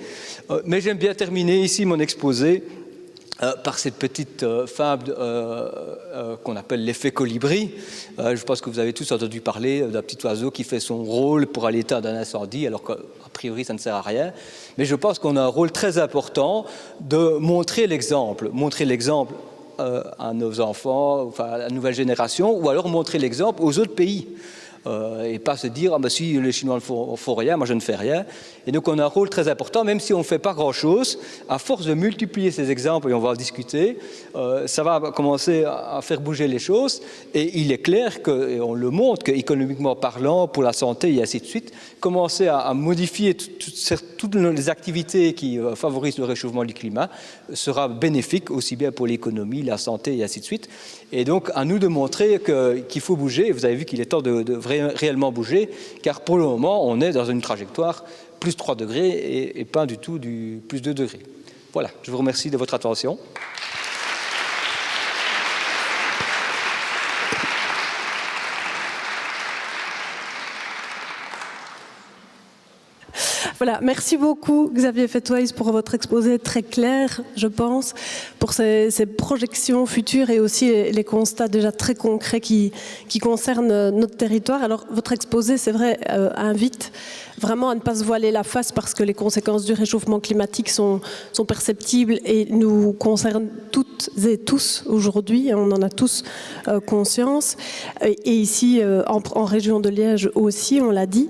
Mais j'aime bien terminer ici mon exposé par cette petite fable qu'on appelle l'effet colibri. Je pense que vous avez tous entendu parler d'un petit oiseau qui fait son rôle pour aller éteindre un incendie, alors qu'a priori ça ne sert à rien. Mais je pense qu'on a un rôle très important de montrer l'exemple à nos enfants, enfin à la nouvelle génération, ou alors montrer l'exemple aux autres pays. Et pas se dire ah ben si les Chinois ne font rien, moi je ne fais rien. Et donc on a un rôle très important, même si on ne fait pas grand-chose, à force de multiplier ces exemples, et on va en discuter, ça va commencer à faire bouger les choses. Et il est clair que, et on le montre, qu'économiquement parlant, pour la santé et ainsi de suite, commencer à modifier toutes les activités qui favorisent le réchauffement du climat sera bénéfique aussi bien pour l'économie, la santé et ainsi de suite. Et donc à nous de montrer qu'il faut bouger. Vous avez vu qu'il est temps de réellement bouger, car pour le moment, on est dans une trajectoire plus 3 degrés et pas du tout du plus 2 degrés. Voilà, je vous remercie de votre attention. Voilà, merci beaucoup Xavier Fetways pour votre exposé très clair, je pense, pour ces projections futures et aussi les constats déjà très concrets qui concernent notre territoire. Alors votre exposé, c'est vrai, invite vraiment à ne pas se voiler la face parce que les conséquences du réchauffement climatique sont perceptibles et nous concernent toutes et tous aujourd'hui, on en a tous conscience. Et ici, en région de Liège aussi, on l'a dit,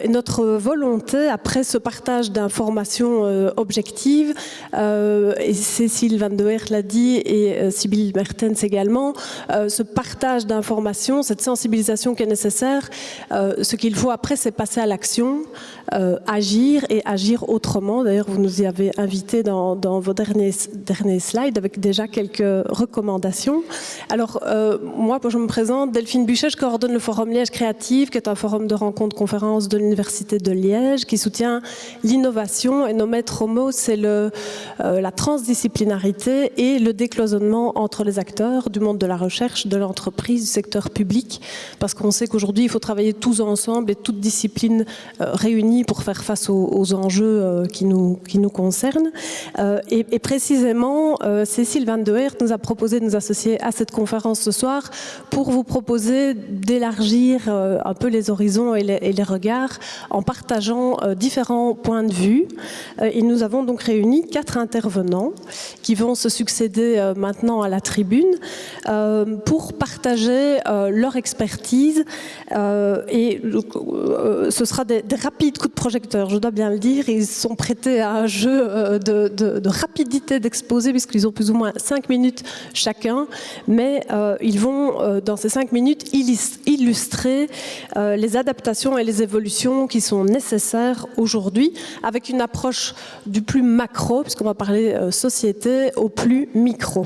notre volonté à après ce partage d'informations objectives, et Cécile Van de Heert l'a dit et Sibylle Mertens également, ce partage d'informations, cette sensibilisation qui est nécessaire, ce qu'il faut après, c'est passer à l'action, agir et agir autrement. D'ailleurs, vous nous y avez invité dans vos derniers slides avec déjà quelques recommandations. Alors, moi, je me présente, Delphine Buchet, je coordonne le Forum Liège Créative, qui est un forum de rencontres-conférences de l'Université de Liège, qui soutient l'innovation, et nos maîtres mots, c'est la transdisciplinarité et le décloisonnement entre les acteurs du monde de la recherche, de l'entreprise, du secteur public, parce qu'on sait qu'aujourd'hui, il faut travailler tous ensemble et toutes disciplines réunies pour faire face aux enjeux qui nous concernent. Et précisément, Cécile Van de Heert nous a proposé de nous associer à cette conférence ce soir pour vous proposer d'élargir un peu les horizons et les regards en partageant différents points de vue. Et nous avons donc réuni 4 intervenants qui vont se succéder maintenant à la tribune pour partager leur expertise. Et ce sera des rapides coups de projecteur, je dois bien le dire. Ils sont prêtés à un jeu de rapidité d'exposé puisqu'ils ont plus ou moins 5 minutes chacun, mais ils vont dans ces 5 minutes illustrer les adaptations et les évolutions qui sont nécessaires aujourd'hui avec une approche du plus macro, puisqu'on va parler société, au plus micro.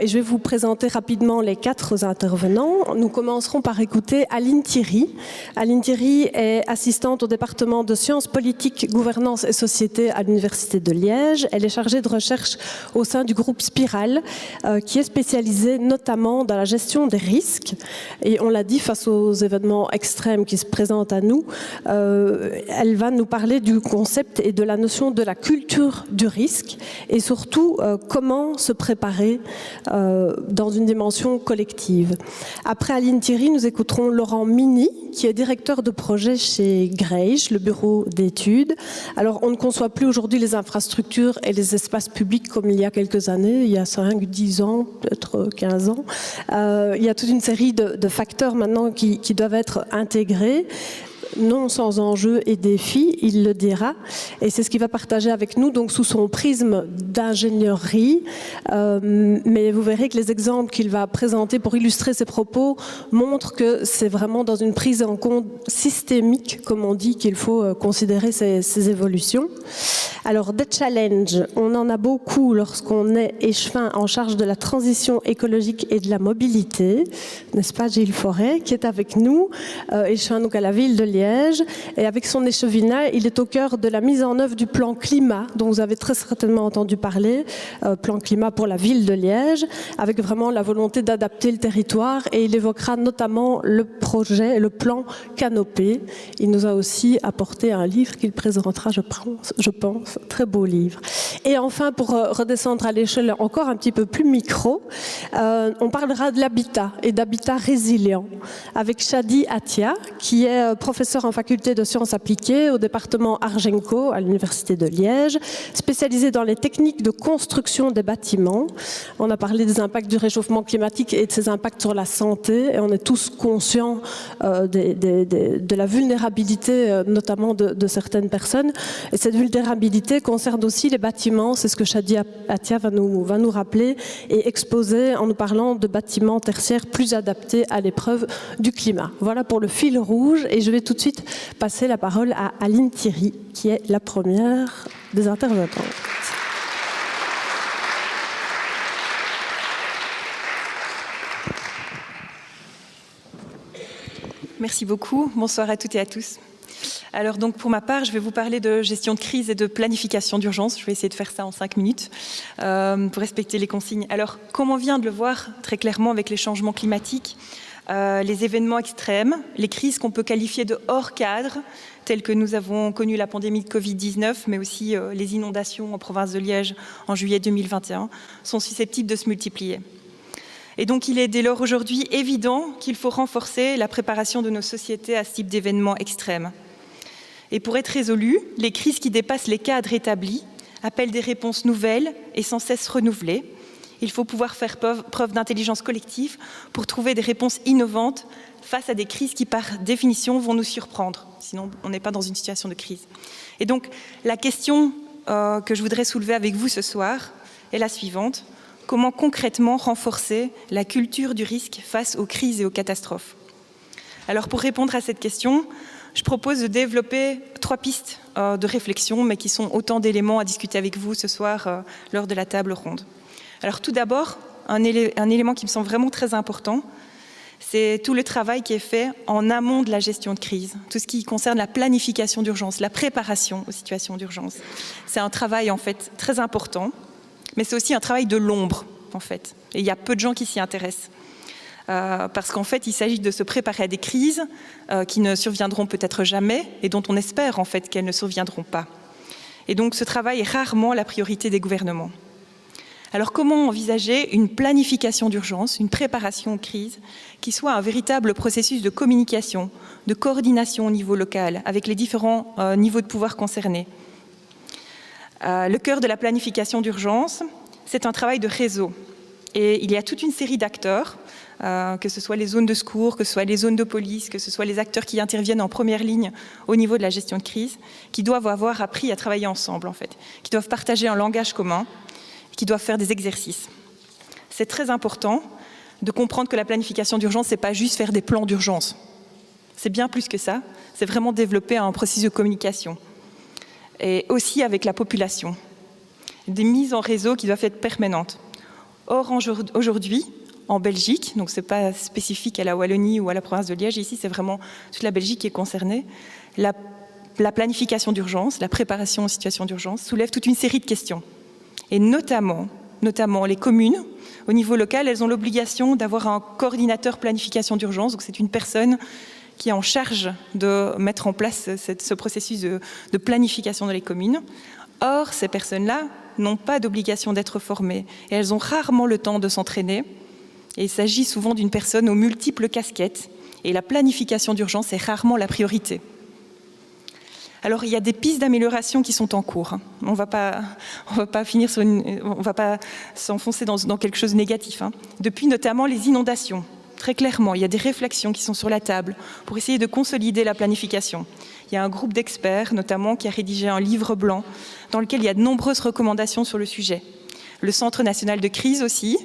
Et je vais vous présenter rapidement les 4 intervenants. Nous commencerons par écouter Aline Thierry. Aline Thierry est assistante au département de sciences politiques, gouvernance et société à l'Université de Liège. Elle est chargée de recherche au sein du groupe Spiral, qui est spécialisé notamment dans la gestion des risques. Et on l'a dit, face aux événements extrêmes qui se présentent à nous, elle va nous parler du concept et de la notion de la culture du risque et surtout comment se préparer dans une dimension collective. Après Aline Thierry, nous écouterons Laurent Mini, qui est directeur de projet chez Greysch, le bureau d'études. Alors, on ne conçoit plus aujourd'hui les infrastructures et les espaces publics comme il y a quelques années, il y a 5, 10 ans, peut-être 15 ans. Il y a toute une série de facteurs maintenant qui doivent être intégrés. Non sans enjeux et défis, il le dira. Et c'est ce qu'il va partager avec nous, donc sous son prisme d'ingénierie. Mais vous verrez que les exemples qu'il va présenter pour illustrer ses propos montrent que c'est vraiment dans une prise en compte systémique, comme on dit, qu'il faut considérer ces évolutions. Alors, des challenges, on en a beaucoup lorsqu'on est échevin en charge de la transition écologique et de la mobilité, n'est-ce pas Gilles Forêt, qui est avec nous, échevin donc à la ville de Liège, et avec son échevinat, il est au cœur de la mise en œuvre du plan climat, dont vous avez très certainement entendu parler, plan climat pour la ville de Liège, avec vraiment la volonté d'adapter le territoire, et il évoquera notamment le projet, le plan Canopée. Il nous a aussi apporté un livre qu'il présentera, je pense, très beau livre. Et enfin, pour redescendre à l'échelle encore un petit peu plus micro, on parlera de l'habitat et d'habitat résilient avec Shadi Atia, qui est professeur en faculté de sciences appliquées au département Argenco à l'Université de Liège, spécialisé dans les techniques de construction des bâtiments. On a parlé des impacts du réchauffement climatique et de ses impacts sur la santé, et on est tous conscients de la vulnérabilité, notamment de certaines personnes. Et cette vulnérabilité concerne aussi les bâtiments, c'est ce que Shadi Atia va nous rappeler et exposer en nous parlant de bâtiments tertiaires plus adaptés à l'épreuve du climat. Voilà pour le fil rouge, et je vais tout de suite passer la parole à Aline Thierry, qui est la première des intervenantes. Merci beaucoup. Bonsoir à toutes et à tous. Alors donc pour ma part, je vais vous parler de gestion de crise et de planification d'urgence. Je vais essayer de faire ça en 5 minutes pour respecter les consignes. Alors comme on vient de le voir très clairement avec les changements climatiques, les événements extrêmes, les crises qu'on peut qualifier de hors cadre, telles que nous avons connu la pandémie de Covid-19, mais aussi les inondations en province de Liège en juillet 2021, sont susceptibles de se multiplier. Et donc il est dès lors aujourd'hui évident qu'il faut renforcer la préparation de nos sociétés à ce type d'événements extrêmes. Et pour être résolues, les crises qui dépassent les cadres établis appellent des réponses nouvelles et sans cesse renouvelées. Il faut pouvoir faire preuve d'intelligence collective pour trouver des réponses innovantes face à des crises qui, par définition, vont nous surprendre. Sinon, on n'est pas dans une situation de crise. Et donc, la question que je voudrais soulever avec vous ce soir est la suivante. Comment concrètement renforcer la culture du risque face aux crises et aux catastrophes? Alors, pour répondre à cette question, je propose de développer 3 pistes de réflexion, mais qui sont autant d'éléments à discuter avec vous ce soir lors de la table ronde. Alors tout d'abord, un élément qui me semble vraiment très important, c'est tout le travail qui est fait en amont de la gestion de crise, tout ce qui concerne la planification d'urgence, la préparation aux situations d'urgence. C'est un travail en fait très important, mais c'est aussi un travail de l'ombre en fait. Et il y a peu de gens qui s'y intéressent. Parce qu'en fait, il s'agit de se préparer à des crises qui ne surviendront peut-être jamais et dont on espère en fait qu'elles ne surviendront pas. Et donc ce travail est rarement la priorité des gouvernements. Alors comment envisager une planification d'urgence, une préparation aux crises, qui soit un véritable processus de communication, de coordination au niveau local, avec les différents niveaux de pouvoir concernés? Le cœur de la planification d'urgence, c'est un travail de réseau. Et il y a toute une série d'acteurs, que ce soit les zones de secours, que ce soit les zones de police, que ce soit les acteurs qui interviennent en première ligne au niveau de la gestion de crise, qui doivent avoir appris à travailler ensemble, en fait, qui doivent partager un langage commun, qui doivent faire des exercices. C'est très important de comprendre que la planification d'urgence, c'est pas juste faire des plans d'urgence. C'est bien plus que ça, c'est vraiment développer un processus de communication. Et aussi avec la population. Des mises en réseau qui doivent être permanentes. Or, aujourd'hui, en Belgique, donc ce n'est pas spécifique à la Wallonie ou à la province de Liège, ici c'est vraiment toute la Belgique qui est concernée, la planification d'urgence, la préparation aux situations d'urgence soulève toute une série de questions. Et notamment les communes, au niveau local, elles ont l'obligation d'avoir un coordinateur planification d'urgence, donc c'est une personne qui est en charge de mettre en place ce processus de planification dans les communes. Or, ces personnes-là n'ont pas d'obligation d'être formées et elles ont rarement le temps de s'entraîner. Et il s'agit souvent d'une personne aux multiples casquettes et la planification d'urgence est rarement la priorité. Alors, il y a des pistes d'amélioration qui sont en cours. On ne va pas s'enfoncer dans quelque chose de négatif. Depuis notamment les inondations, très clairement, il y a des réflexions qui sont sur la table pour essayer de consolider la planification. Il y a un groupe d'experts, notamment, qui a rédigé un livre blanc dans lequel il y a de nombreuses recommandations sur le sujet. Le Centre national de crise aussi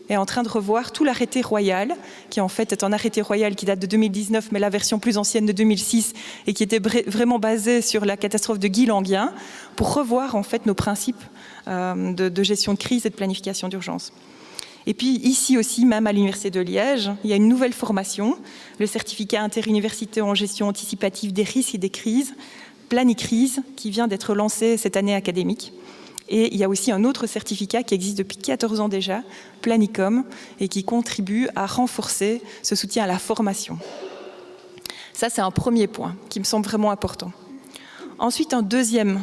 est en train de revoir tout l'arrêté royal, qui en fait est un arrêté royal qui date de 2019, mais la version plus ancienne de 2006, et qui était vraiment basée sur la catastrophe de Guy Languien, pour revoir en fait nos principes de gestion de crise et de planification d'urgence. Et puis ici aussi, même à l'Université de Liège, il y a une nouvelle formation, le certificat interuniversité en gestion anticipative des risques et des crises, Planicrise, qui vient d'être lancé cette année académique. Et il y a aussi un autre certificat qui existe depuis 14 ans déjà, Planicom, et qui contribue à renforcer ce soutien à la formation. Ça, c'est un premier point qui me semble vraiment important. Ensuite, un deuxième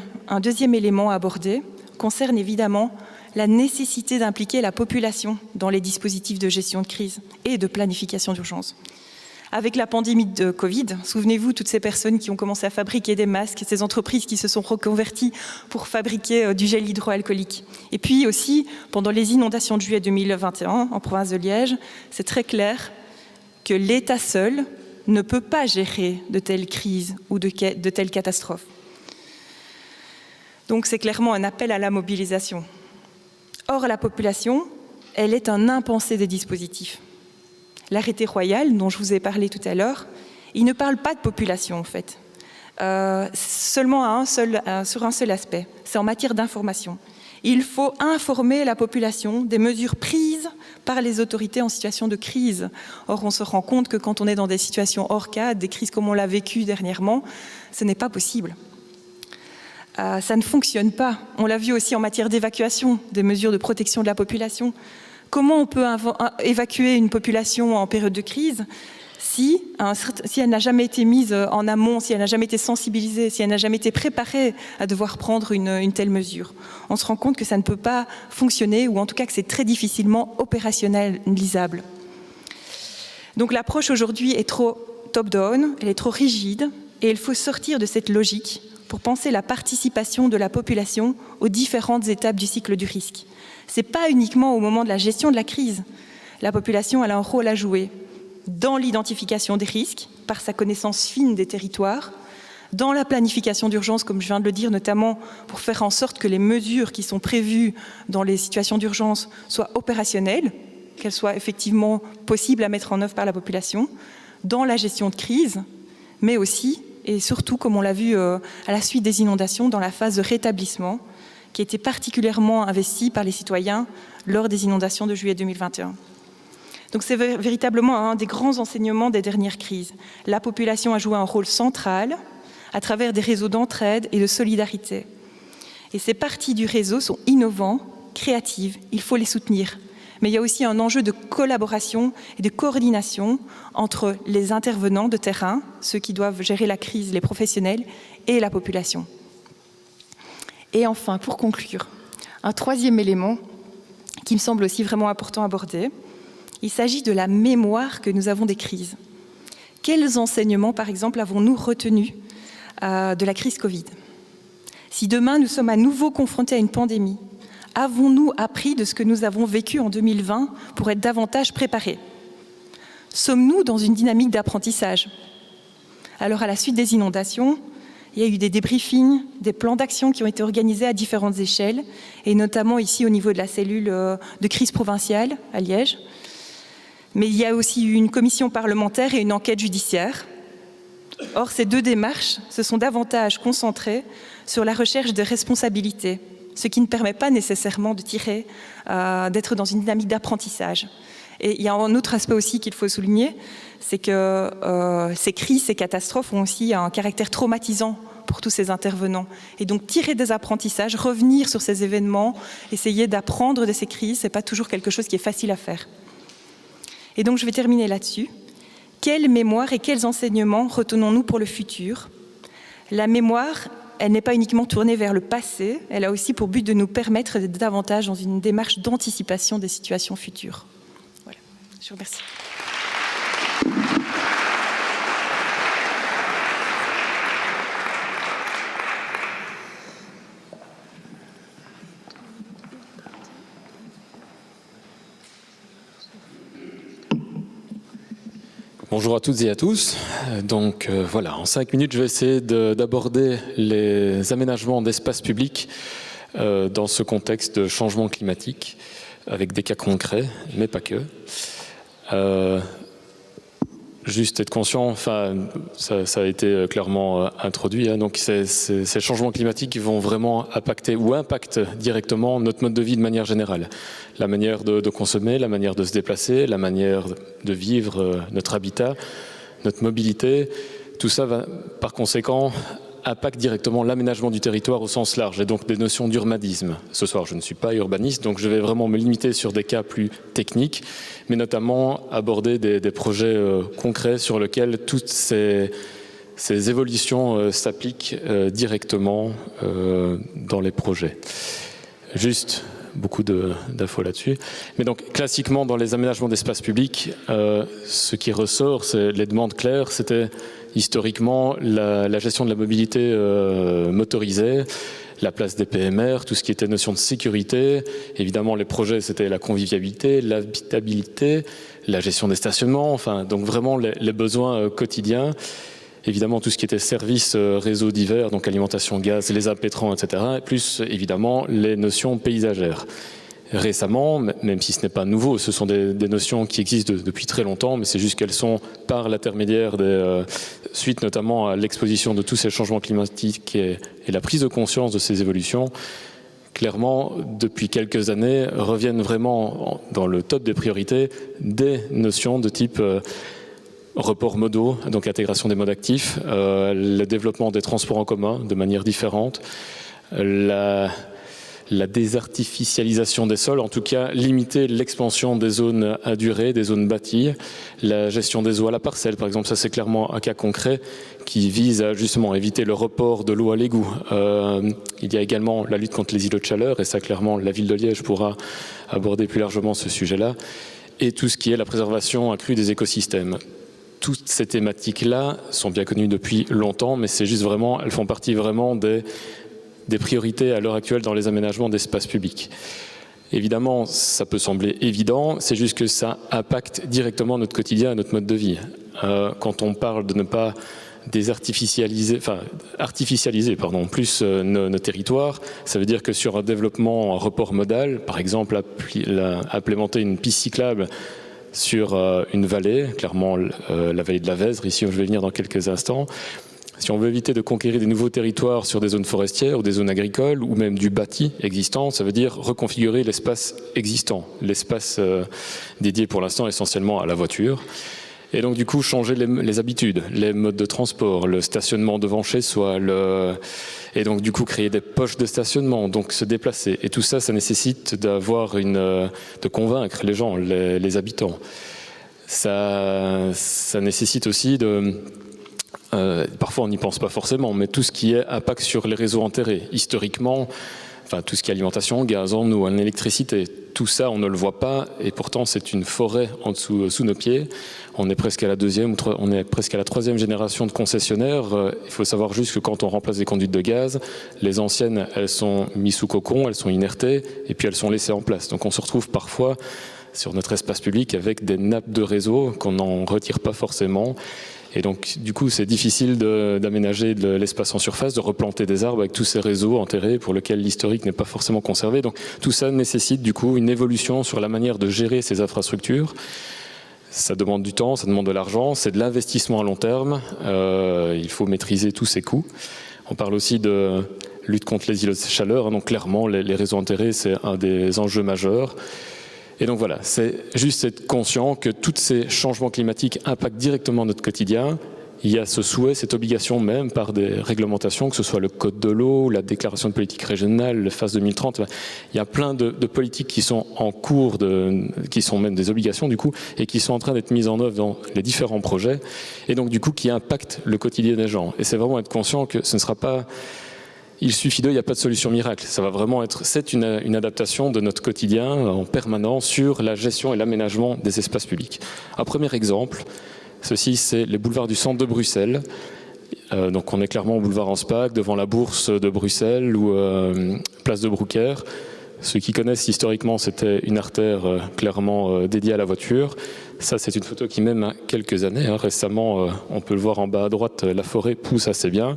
élément à aborder concerne évidemment la nécessité d'impliquer la population dans les dispositifs de gestion de crise et de planification d'urgence. Avec la pandémie de Covid, souvenez-vous, toutes ces personnes qui ont commencé à fabriquer des masques, ces entreprises qui se sont reconverties pour fabriquer du gel hydroalcoolique. Et puis aussi, pendant les inondations de juillet 2021, en province de Liège, c'est très clair que l'État seul ne peut pas gérer de telles crises ou de telles catastrophes. Donc c'est clairement un appel à la mobilisation. Or, la population, elle est un impensé des dispositifs. L'arrêté royal, dont je vous ai parlé tout à l'heure, il ne parle pas de population, en fait. Seulement sur un seul aspect, c'est en matière d'information. Il faut informer la population des mesures prises par les autorités en situation de crise. Or, on se rend compte que quand on est dans des situations hors cadre, des crises comme on l'a vécu dernièrement, ce n'est pas possible. Ça ne fonctionne pas. On l'a vu aussi en matière d'évacuation, des mesures de protection de la population. Comment on peut évacuer une population en période de crise si elle n'a jamais été mise en amont, si elle n'a jamais été sensibilisée, si elle n'a jamais été préparée à devoir prendre une telle mesure? On se rend compte que ça ne peut pas fonctionner, ou en tout cas que c'est très difficilement opérationnalisable. Donc l'approche aujourd'hui est trop top-down, elle est trop rigide, et il faut sortir de cette logique pour penser la participation de la population aux différentes étapes du cycle du risque. Ce n'est pas uniquement au moment de la gestion de la crise. La population elle a un rôle à jouer dans l'identification des risques, par sa connaissance fine des territoires, dans la planification d'urgence, comme je viens de le dire, notamment pour faire en sorte que les mesures qui sont prévues dans les situations d'urgence soient opérationnelles, qu'elles soient effectivement possibles à mettre en œuvre par la population, dans la gestion de crise, mais aussi et surtout, comme on l'a vu à la suite des inondations, dans la phase de rétablissement, qui était particulièrement investie par les citoyens lors des inondations de juillet 2021. Donc c'est véritablement un des grands enseignements des dernières crises. La population a joué un rôle central à travers des réseaux d'entraide et de solidarité. Et ces parties du réseau sont innovantes, créatives, il faut les soutenir. Mais il y a aussi un enjeu de collaboration et de coordination entre les intervenants de terrain, ceux qui doivent gérer la crise, les professionnels, et la population. Et enfin, pour conclure, un troisième élément qui me semble aussi vraiment important à aborder, il s'agit de la mémoire que nous avons des crises. Quels enseignements, par exemple, avons-nous retenus de la crise Covid? Si demain nous sommes à nouveau confrontés à une pandémie, avons-nous appris de ce que nous avons vécu en 2020 pour être davantage préparés? Sommes-nous dans une dynamique d'apprentissage? Alors, à la suite des inondations, il y a eu des débriefings, des plans d'action qui ont été organisés à différentes échelles, et notamment ici au niveau de la cellule de crise provinciale à Liège. Mais il y a aussi eu une commission parlementaire et une enquête judiciaire. Or, ces deux démarches se sont davantage concentrées sur la recherche de responsabilités, ce qui ne permet pas nécessairement de tirer, d'être dans une dynamique d'apprentissage. Et il y a un autre aspect aussi qu'il faut souligner, c'est que ces crises, ces catastrophes ont aussi un caractère traumatisant pour tous ces intervenants. Et donc tirer des apprentissages, revenir sur ces événements, essayer d'apprendre de ces crises, ce n'est pas toujours quelque chose qui est facile à faire. Et donc je vais terminer là-dessus. Quelle mémoire et quels enseignements retenons-nous pour le futur? La mémoire, elle n'est pas uniquement tournée vers le passé, elle a aussi pour but de nous permettre d'être davantage dans une démarche d'anticipation des situations futures. Voilà, je vous remercie. Bonjour à toutes et à tous. Donc voilà, en 5 minutes, je vais essayer d'aborder les aménagements d'espace public dans ce contexte de changement climatique, avec des cas concrets, mais pas que. Juste être conscient, enfin, ça a été clairement introduit, hein, donc ces changements climatiques qui vont vraiment impacter ou impactent directement notre mode de vie de manière générale. La manière de consommer, la manière de se déplacer, la manière de vivre notre habitat, notre mobilité, tout ça va par conséquent impacte directement l'aménagement du territoire au sens large et donc des notions d'urbanisme. Ce soir, je ne suis pas urbaniste, donc je vais vraiment me limiter sur des cas plus techniques, mais notamment aborder des projets concrets sur lesquels toutes ces évolutions s'appliquent directement dans les projets. Juste beaucoup d'infos là-dessus. Mais donc, classiquement, dans les aménagements d'espace public, ce qui ressort, c'est les demandes claires, c'était historiquement la gestion de la mobilité motorisée, la place des PMR, tout ce qui était notion de sécurité. Évidemment, les projets, c'était la convivialité, l'habitabilité, la gestion des stationnements, enfin, donc vraiment les besoins quotidiens. Évidemment, tout ce qui était services, réseaux divers, donc alimentation, gaz, les impétrants, etc. Plus, évidemment, les notions paysagères. Récemment, même si ce n'est pas nouveau, ce sont des notions qui existent depuis très longtemps, mais c'est juste qu'elles sont par l'intermédiaire suite notamment à l'exposition de tous ces changements climatiques et la prise de conscience de ces évolutions, clairement, depuis quelques années, reviennent vraiment dans le top des priorités des notions de type report modaux, donc intégration des modes actifs, le développement des transports en commun de manière différente, la désartificialisation des sols, en tout cas limiter l'expansion des zones à durée, des zones bâties, la gestion des eaux à la parcelle, par exemple, ça c'est clairement un cas concret qui vise à justement éviter le report de l'eau à l'égout. Il y a également la lutte contre les îlots de chaleur, et ça clairement la ville de Liège pourra aborder plus largement ce sujet-là, et tout ce qui est la préservation accrue des écosystèmes. Toutes ces thématiques-là sont bien connues depuis longtemps, mais c'est juste vraiment, elles font partie vraiment des priorités à l'heure actuelle dans les aménagements d'espace public. Évidemment, ça peut sembler évident, c'est juste que ça impacte directement notre quotidien et notre mode de vie. Quand on parle de ne pas artificialiser plus nos territoires, ça veut dire que sur un développement, un report modal, par exemple implémenter une piste cyclable sur une vallée, clairement la vallée de la Vézre, ici où je vais venir dans quelques instants. Si on veut éviter de conquérir des nouveaux territoires sur des zones forestières ou des zones agricoles ou même du bâti existant, ça veut dire reconfigurer l'espace existant, l'espace dédié pour l'instant essentiellement à la voiture. Et donc du coup changer les habitudes, les modes de transport, le stationnement devant chez soi, et donc du coup créer des poches de stationnement, donc se déplacer. Et tout ça, ça nécessite de convaincre les gens, les habitants. Ça nécessite aussi parfois on n'y pense pas forcément, mais tout ce qui est impact sur les réseaux enterrés, historiquement, enfin tout ce qui est alimentation, gaz, en eau, en électricité, tout ça on ne le voit pas et pourtant c'est une forêt en dessous sous nos pieds. On est presque à la troisième génération de concessionnaires. Il faut savoir juste que quand on remplace des conduites de gaz, les anciennes elles sont mises sous cocon, elles sont inertées et puis elles sont laissées en place. Donc on se retrouve parfois sur notre espace public avec des nappes de réseau qu'on n'en retire pas forcément. Et donc, du coup, c'est difficile d'aménager de l'espace en surface, de replanter des arbres avec tous ces réseaux enterrés pour lesquels l'historique n'est pas forcément conservé. Donc, tout ça nécessite, du coup, une évolution sur la manière de gérer ces infrastructures. Ça demande du temps, ça demande de l'argent, c'est de l'investissement à long terme. Il faut maîtriser tous ces coûts. On parle aussi de lutte contre les îlots de chaleur. Donc, clairement, les réseaux enterrés, c'est un des enjeux majeurs. Et donc voilà, c'est juste être conscient que tous ces changements climatiques impactent directement notre quotidien. Il y a ce souhait, cette obligation même par des réglementations, que ce soit le code de l'eau, la déclaration de politique régionale, le FAS 2030. Il y a plein de politiques qui sont en cours, qui sont même des obligations du coup, et qui sont en train d'être mises en œuvre dans les différents projets, et donc du coup qui impactent le quotidien des gens. Et c'est vraiment être conscient que ce ne sera pas... Il suffit d'eux, il n'y a pas de solution miracle. Ça va vraiment c'est une adaptation de notre quotidien en permanence sur la gestion et l'aménagement des espaces publics. Un premier exemple, ceci c'est les boulevards du centre de Bruxelles. Donc on est clairement au boulevard Anspach, devant la bourse de Bruxelles ou place de Broucker. Ceux qui connaissent historiquement, c'était une artère clairement dédiée à la voiture. Ça, c'est une photo qui même a quelques années. Récemment, on peut le voir en bas à droite, la forêt pousse assez bien.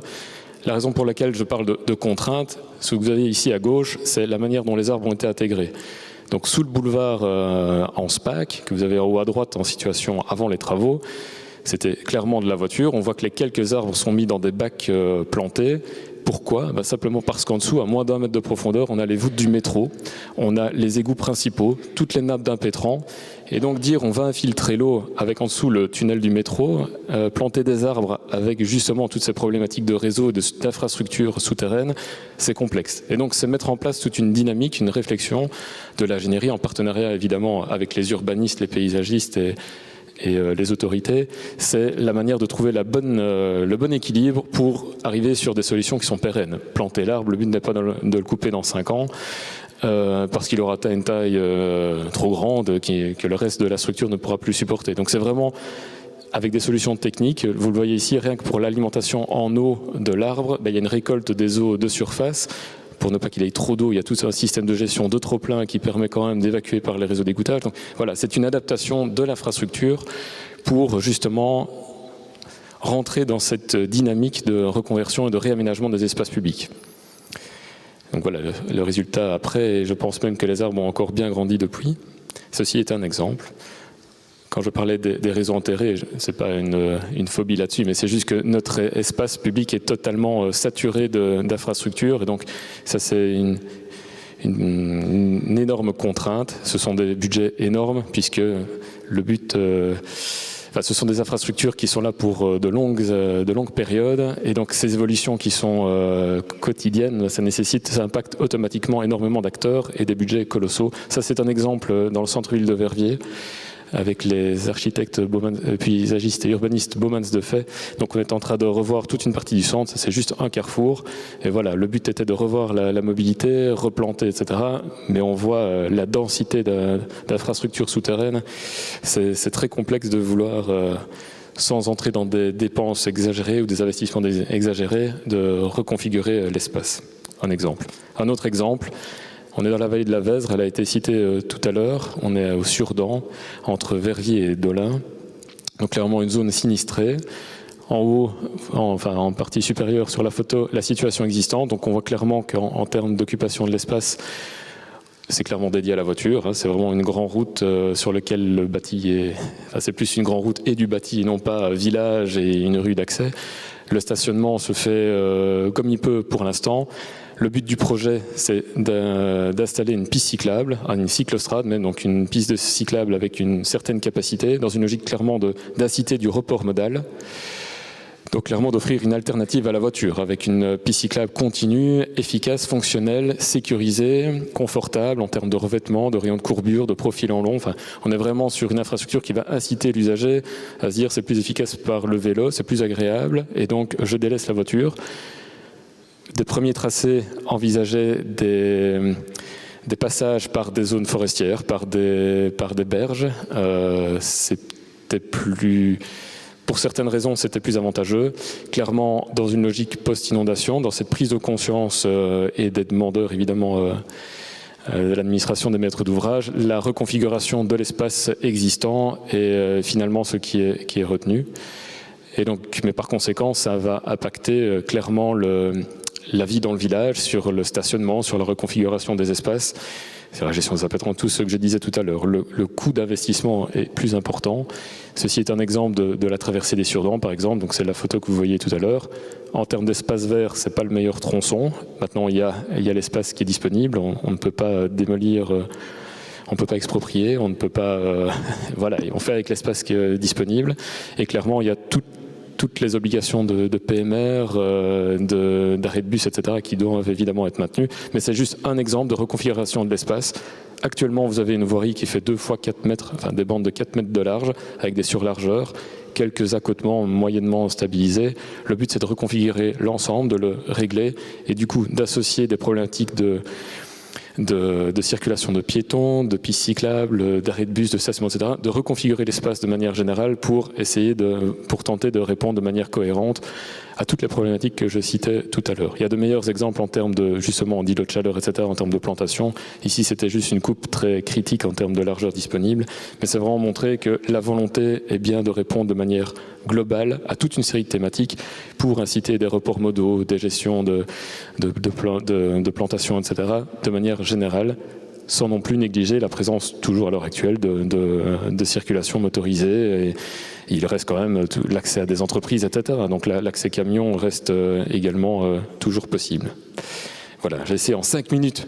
La raison pour laquelle je parle de contraintes, ce que vous avez ici à gauche, c'est la manière dont les arbres ont été intégrés. Donc sous le boulevard Anspach, que vous avez en haut à droite en situation avant les travaux, c'était clairement de la voiture. On voit que les quelques arbres sont mis dans des bacs plantés. Pourquoi ? Simplement parce qu'en dessous, à moins d'1 mètre de profondeur, on a les voûtes du métro, on a les égouts principaux, toutes les nappes d'impétrants. Et donc dire on va infiltrer l'eau avec en dessous le tunnel du métro, planter des arbres avec justement toutes ces problématiques de réseau et d'infrastructures souterraines, c'est complexe. Et donc c'est mettre en place toute une dynamique, une réflexion de l'ingénierie en partenariat évidemment avec les urbanistes, les paysagistes et les autorités, c'est la manière de trouver le bon équilibre pour arriver sur des solutions qui sont pérennes. Planter l'arbre, le but n'est pas de le couper dans 5 ans, parce qu'il aura atteint une taille trop grande que le reste de la structure ne pourra plus supporter. Donc c'est vraiment avec des solutions techniques. Vous le voyez ici, rien que pour l'alimentation en eau de l'arbre, il y a une récolte des eaux de surface. Pour ne pas qu'il ait trop d'eau, il y a tout un système de gestion de trop-plein qui permet quand même d'évacuer par les réseaux d'égouttage. Donc voilà, c'est une adaptation de l'infrastructure pour justement rentrer dans cette dynamique de reconversion et de réaménagement des espaces publics. Donc voilà le résultat après, et je pense même que les arbres ont encore bien grandi depuis. Ceci est un exemple. Quand je parlais des réseaux enterrés, c'est pas une phobie là-dessus, mais c'est juste que notre espace public est totalement saturé d'infrastructures, et donc ça c'est une énorme contrainte. Ce sont des budgets énormes, puisque le but... ce sont des infrastructures qui sont là pour de longues périodes, et donc ces évolutions qui sont quotidiennes, ça impacte automatiquement énormément d'acteurs et des budgets colossaux. Ça c'est un exemple dans le centre-ville de Verviers, avec les architectes paysagistes et urbanistes Baumans de Fait. Donc on est en train de revoir toute une partie du centre, c'est juste un carrefour. Et voilà, le but était de revoir la mobilité, replanter, etc. Mais on voit la densité d'infrastructures souterraines. C'est très complexe de vouloir, sans entrer dans des dépenses exagérées ou des investissements exagérés, de reconfigurer l'espace. Un exemple. Un autre exemple, On est dans la vallée de la Vézre, elle a été citée tout à l'heure. On est au Surdan, entre Verviers et Dolin. Donc clairement une zone sinistrée. En haut, en partie supérieure sur la photo, la situation existante. Donc on voit clairement qu'en termes d'occupation de l'espace, c'est clairement dédié à la voiture. C'est vraiment une grande route sur laquelle le bâti est... Enfin, c'est plus une grande route et du bâti, et non pas un village et une rue d'accès. Le stationnement se fait comme il peut pour l'instant. Le but du projet, c'est d'installer une piste cyclable, une cyclostrade, même donc une piste de cyclable avec une certaine capacité, dans une logique clairement d'inciter du report modal. Donc clairement d'offrir une alternative à la voiture, avec une piste cyclable continue, efficace, fonctionnelle, sécurisée, confortable en termes de revêtement, de rayons de courbure, de profil en long. Enfin, on est vraiment sur une infrastructure qui va inciter l'usager à se dire c'est plus efficace par le vélo, c'est plus agréable, et donc je délaisse la voiture. Des premiers tracés envisageaient des passages par des zones forestières, par des berges. C'était plus... Pour certaines raisons, c'était plus avantageux. Clairement, dans une logique post-inondation, dans cette prise de conscience et des demandeurs, évidemment, de l'administration des maîtres d'ouvrage, la reconfiguration de l'espace existant est finalement ce qui est retenu. Et donc, mais par conséquent, ça va impacter clairement la vie dans le village, sur le stationnement, sur la reconfiguration des espaces, sur la gestion des appétents, tout ce que je disais tout à l'heure. Le coût d'investissement est plus important. Ceci est un exemple de la traversée des Surdans, par exemple. Donc c'est la photo que vous voyez tout à l'heure. En termes d'espace vert, c'est pas le meilleur tronçon. Maintenant, il y a l'espace qui est disponible. On ne peut pas démolir, on ne peut pas exproprier, on ne peut pas... voilà, on fait avec l'espace qui est disponible. Et clairement, il y a toutes les obligations de PMR, d'arrêt de bus, etc., qui doivent évidemment être maintenues. Mais c'est juste un exemple de reconfiguration de l'espace. Actuellement, vous avez une voirie qui fait 2 fois 4 mètres, enfin des bandes de 4 mètres de large, avec des surlargeurs, quelques accotements moyennement stabilisés. Le but, c'est de reconfigurer l'ensemble, de le régler, et du coup, d'associer des problématiques de circulation de piétons, de pistes cyclables, d'arrêt de bus, de stationnement, etc., de reconfigurer l'espace de manière générale pour tenter de répondre de manière cohérente à toutes les problématiques que je citais tout à l'heure. Il y a de meilleurs exemples en termes d'îlots de chaleur, etc., en termes de plantation. Ici, c'était juste une coupe très critique en termes de largeur disponible, mais c'est vraiment montrer que la volonté est bien de répondre de manière globale à toute une série de thématiques pour inciter des reports modaux, des gestions de plantation, etc., de manière générale, sans non plus négliger la présence, toujours à l'heure actuelle, de circulation motorisée. Et il reste quand même l'accès à des entreprises, etc. Donc l'accès camion reste également toujours possible. Voilà, j'ai essayé en 5 minutes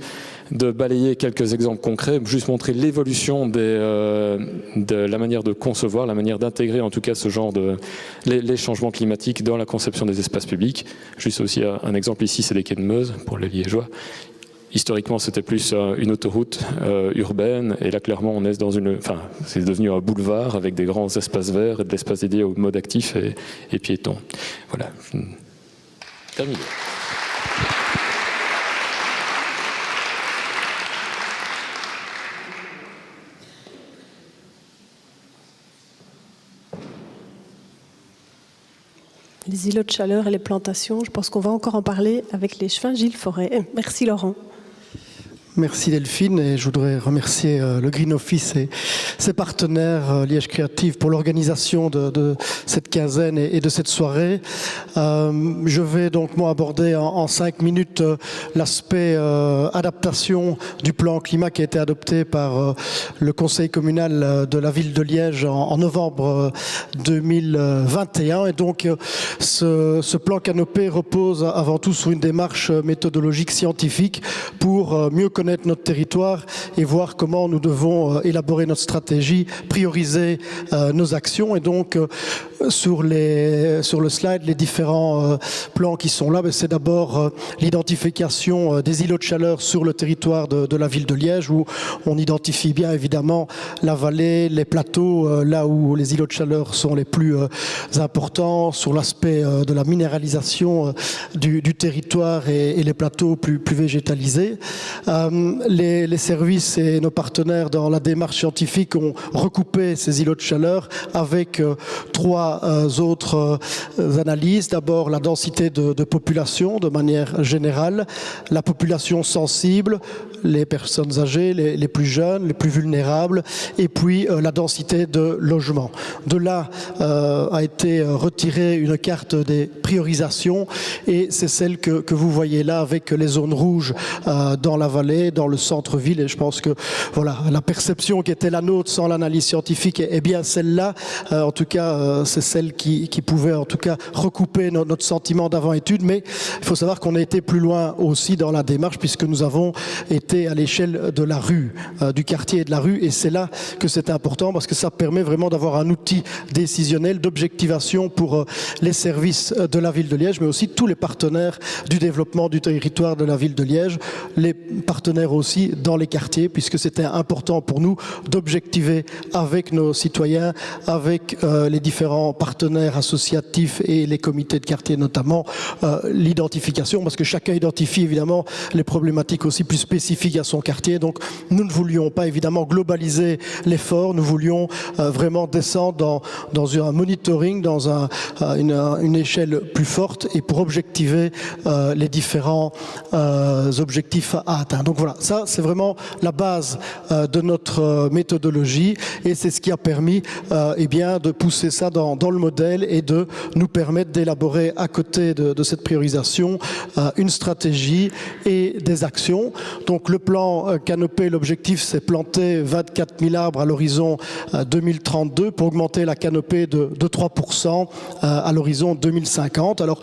de balayer quelques exemples concrets, juste montrer l'évolution de la manière de concevoir, la manière d'intégrer en tout cas ce genre les changements climatiques dans la conception des espaces publics. Juste aussi un exemple ici, c'est les quais de Meuse pour les Liégeois. Historiquement, c'était plus une autoroute urbaine, et là, clairement, on est c'est devenu un boulevard avec des grands espaces verts et de l'espace dédié aux modes actifs et piétons. Voilà, terminé. Les îlots de chaleur et les plantations, je pense qu'on va encore en parler avec l'échevin Gilles Forêt. Merci Laurent. Merci Delphine, et je voudrais remercier le Green Office et ses partenaires Liège Créative pour l'organisation de cette quinzaine et de cette soirée. Je vais donc moi aborder en 5 minutes l'aspect adaptation du plan climat qui a été adopté par le conseil communal de la ville de Liège en novembre 2021. Et donc ce plan canopé repose avant tout sur une démarche méthodologique scientifique pour mieux connaître notre territoire et voir comment nous devons élaborer notre stratégie, prioriser nos actions. Et donc sur le slide, les différents plans qui sont là, c'est d'abord l'identification des îlots de chaleur sur le territoire de la ville de Liège, où on identifie bien évidemment la vallée, les plateaux, là où les îlots de chaleur sont les plus importants, sur l'aspect de la minéralisation du territoire et les plateaux plus végétalisés. Les services et nos partenaires dans la démarche scientifique ont recoupé ces îlots de chaleur avec 3 autres analyses. D'abord, la densité de population de manière générale, la population sensible, les personnes âgées, les plus jeunes, les plus vulnérables, et puis la densité de logement. De là a été retirée une carte des priorisations, et c'est celle que vous voyez là avec les zones rouges dans la vallée, dans le centre-ville, et je pense que voilà, la perception qui était la nôtre sans l'analyse scientifique est bien celle-là. En tout cas, c'est celle qui pouvait en tout cas recouper notre sentiment d'avant-étude, mais il faut savoir qu'on a été plus loin aussi dans la démarche, puisque nous avons été à l'échelle de la rue, du quartier et de la rue, et c'est là que c'est important, parce que ça permet vraiment d'avoir un outil décisionnel d'objectivation pour les services de la ville de Liège, mais aussi tous les partenaires du développement du territoire de la ville de Liège, les partenaires aussi dans les quartiers, puisque c'était important pour nous d'objectiver avec nos citoyens, avec les différents partenaires associatifs et les comités de quartier notamment, l'identification, parce que chacun identifie évidemment les problématiques aussi plus spécifiques à son quartier. Donc nous ne voulions pas évidemment globaliser l'effort, nous voulions vraiment descendre dans un monitoring, dans une échelle plus forte, et pour objectiver les différents objectifs à atteindre. Donc voilà, ça c'est vraiment la base de notre méthodologie, et c'est ce qui a permis eh bien, de pousser ça dans le modèle et de nous permettre d'élaborer à côté de cette priorisation une stratégie et des actions. Donc le plan canopé, l'objectif c'est planter 24 000 arbres à l'horizon 2032 pour augmenter la canopée de 3% à l'horizon 2050. Alors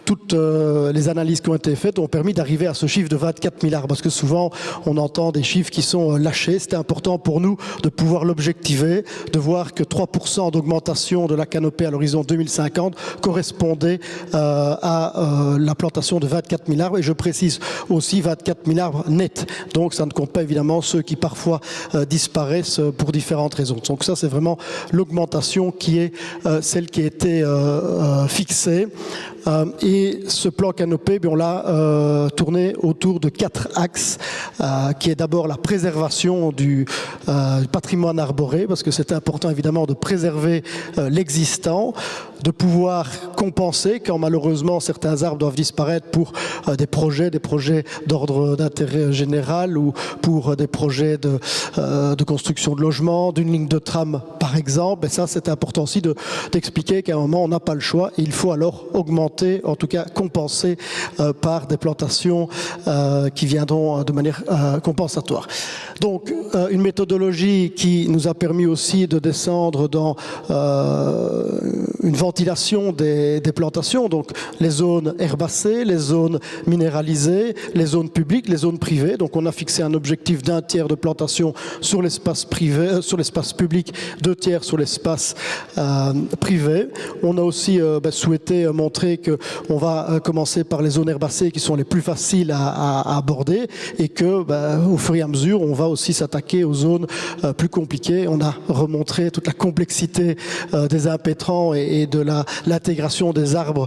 toutes les analyses qui ont été faites ont permis d'arriver à ce chiffre de 24 000 arbres, parce que souvent on entend des chiffres qui sont lâchés. C'était important pour nous de pouvoir l'objectiver, de voir que 3% d'augmentation de la canopée à l'horizon 2050 correspondait à la plantation de 24 000 arbres, et je précise aussi 24 000 arbres nets, donc ça ne compte pas évidemment ceux qui parfois disparaissent pour différentes raisons. Donc ça c'est vraiment l'augmentation qui est celle qui a été fixée. Et ce plan canopé, on l'a tourné autour de 4 axes, qui est d'abord la préservation du patrimoine arboré, parce que c'est important évidemment de préserver l'existant, de pouvoir compenser quand malheureusement certains arbres doivent disparaître pour des projets d'ordre d'intérêt général, ou pour des projets de construction de logements, d'une ligne de tram par exemple. Et ça c'est important aussi d'expliquer qu'à un moment on n'a pas le choix, et il faut alors augmenter, en tout cas compenser par des plantations qui viendront de manière compensatoire. Donc une méthodologie qui nous a permis aussi de descendre dans une ventilation des plantations, donc les zones herbacées, les zones minéralisées, les zones publiques, les zones privées. Donc on a fixé un objectif d'1 tiers de plantation sur l'espace privé, sur l'espace public, 2 tiers sur l'espace privé. On a aussi souhaité montrer qu'on va commencer par les zones herbacées qui sont les plus faciles à aborder, et que au fur et à mesure on va aussi s'attaquer aux zones plus compliquées. On a remontré toute la complexité des impétrants et de l'intégration des arbres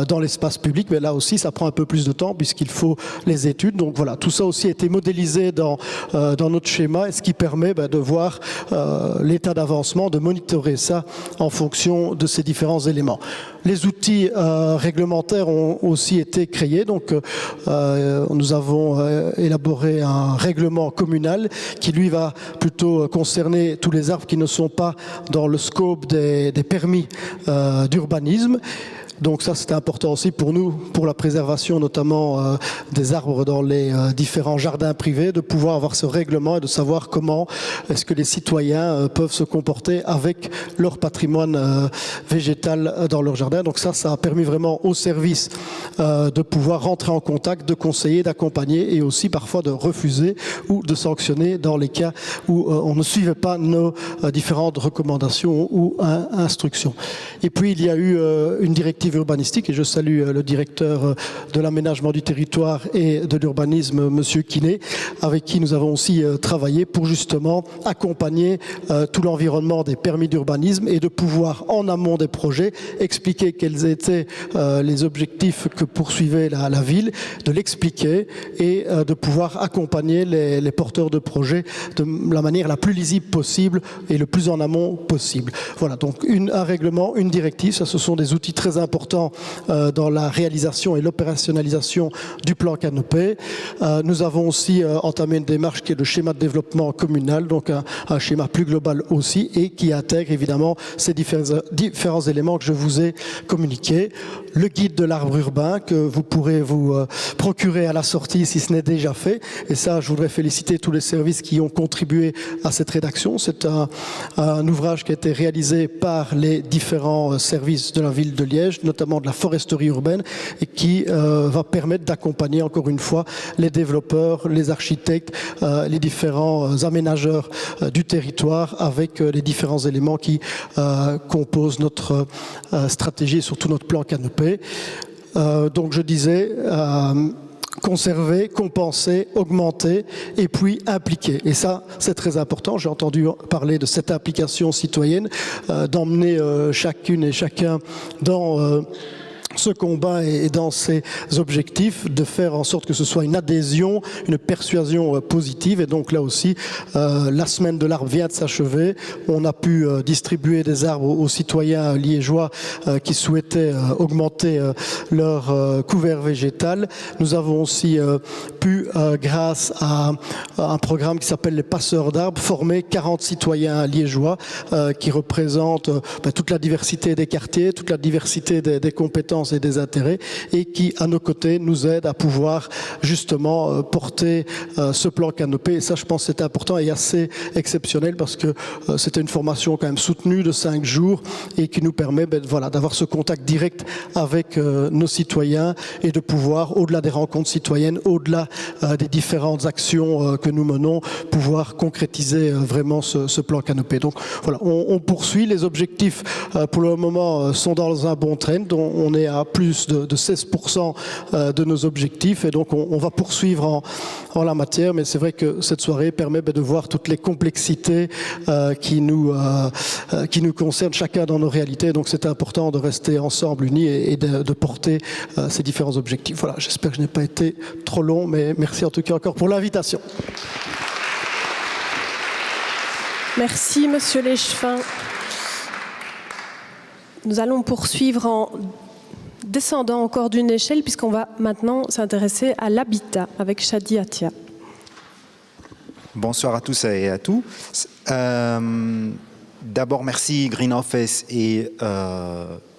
dans l'espace public, mais là aussi ça prend un peu plus de temps puisqu'il faut les études. Donc voilà, tout ça aussi a été modélisé dans notre schéma, et ce qui permet de voir l'état d'avancement, de monitorer ça en fonction de ces différents éléments. Les outils réglementaires ont aussi été créés, donc nous avons élaboré un règlement communal qui lui va plutôt concerner tous les arbres qui ne sont pas dans le scope des permis d'urbanisme. Donc ça c'était important aussi pour nous, pour la préservation notamment des arbres dans les différents jardins privés, de pouvoir avoir ce règlement et de savoir comment est-ce que les citoyens peuvent se comporter avec leur patrimoine végétal dans leur jardin. Donc ça a permis vraiment au service de pouvoir rentrer en contact, de conseiller, d'accompagner, et aussi parfois de refuser ou de sanctionner dans les cas où on ne suivait pas nos différentes recommandations ou instructions. Et puis il y a eu une directive perspective urbanistique, et je salue le directeur de l'aménagement du territoire et de l'urbanisme, Monsieur Kiné, avec qui nous avons aussi travaillé pour justement accompagner tout l'environnement des permis d'urbanisme et de pouvoir, en amont des projets, expliquer quels étaient les objectifs que poursuivait la ville, de l'expliquer et de pouvoir accompagner les porteurs de projets de la manière la plus lisible possible et le plus en amont possible. Voilà, donc un règlement, une directive, ça ce sont des outils très importants dans la réalisation et l'opérationnalisation du plan Canopé. Nous avons aussi entamé une démarche qui est le schéma de développement communal, donc un schéma plus global aussi, et qui intègre évidemment ces différents éléments que je vous ai communiqués. Le guide de l'arbre urbain que vous pourrez vous procurer à la sortie si ce n'est déjà fait. Et ça, je voudrais féliciter tous les services qui ont contribué à cette rédaction. C'est un ouvrage qui a été réalisé par les différents services de la ville de Liège, notamment de la foresterie urbaine, et qui va permettre d'accompagner encore une fois les développeurs, les architectes, les différents aménageurs du territoire avec les différents éléments qui composent notre stratégie et surtout notre plan Canopé. Donc je disais conserver, compenser, augmenter et puis impliquer. Et ça, c'est très important. J'ai entendu parler de cette implication citoyenne, d'emmener chacune et chacun dans ce combat et dans ses objectifs, de faire en sorte que ce soit une adhésion, une persuasion positive. Et donc là aussi, la semaine de l'arbre vient de s'achever. On a pu distribuer des arbres aux citoyens liégeois qui souhaitaient augmenter leur couvert végétal. Nous avons aussi pu, grâce à un programme qui s'appelle les passeurs d'arbres, former 40 citoyens liégeois qui représentent toute la diversité des quartiers, toute la diversité des compétences et des intérêts, et qui, à nos côtés, nous aident à pouvoir justement porter ce plan Canopé. Et ça, je pense, c'est important et assez exceptionnel parce que c'était une formation quand même soutenue de 5 jours et qui nous permet voilà, d'avoir ce contact direct avec nos citoyens et de pouvoir, au-delà des rencontres citoyennes, au-delà des différentes actions que nous menons, pouvoir concrétiser vraiment ce plan Canopé. Donc voilà, on poursuit. Les objectifs pour le moment sont dans un bon trend. On est à plus de 16% de nos objectifs et donc on va poursuivre en la matière, mais c'est vrai que cette soirée permet de voir toutes les complexités qui nous concernent chacun dans nos réalités, donc c'est important de rester ensemble unis et de porter ces différents objectifs. Voilà, j'espère que je n'ai pas été trop long, mais merci en tout cas encore pour l'invitation. Merci Monsieur Léchevin. Nous allons poursuivre en descendant encore d'une échelle puisqu'on va maintenant s'intéresser à l'habitat avec Shadi Atia. Bonsoir à tous et à tous. D'abord, merci Green Office et